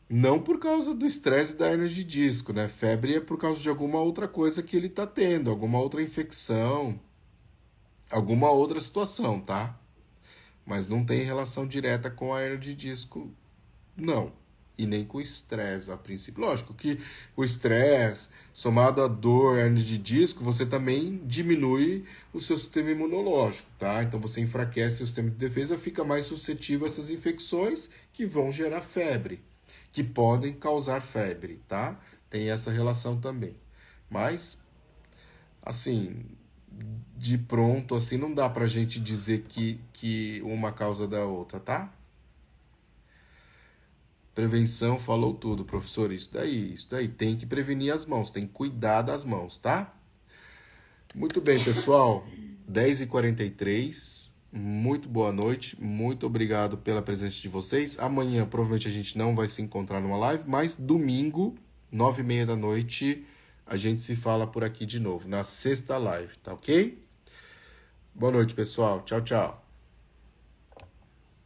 Não por causa do estresse da hernia de disco, né? Febre é por causa de alguma outra coisa que ele tá tendo, alguma outra infecção, alguma outra situação, tá? Mas não tem relação direta com a hernia de disco, não. E nem com o estresse, a princípio. Lógico que o estresse, somado à dor, hernia de disco, você também diminui o seu sistema imunológico, tá? Então você enfraquece o sistema de defesa, fica mais suscetível a essas infecções que vão gerar febre, que podem causar febre, tá? Tem essa relação também. Mas, assim, de pronto, assim, não dá pra gente dizer que uma causa da outra, tá? Prevenção falou tudo, professor. Isso daí. Tem que prevenir as mãos, tem que cuidar das mãos, tá? Muito bem, pessoal. 10h43. Muito boa noite. Muito obrigado pela presença de vocês. Amanhã, provavelmente, a gente não vai se encontrar numa live, mas domingo, 9h30 da noite, a gente se fala por aqui de novo, na sexta live, tá ok? Boa noite, pessoal. Tchau, tchau.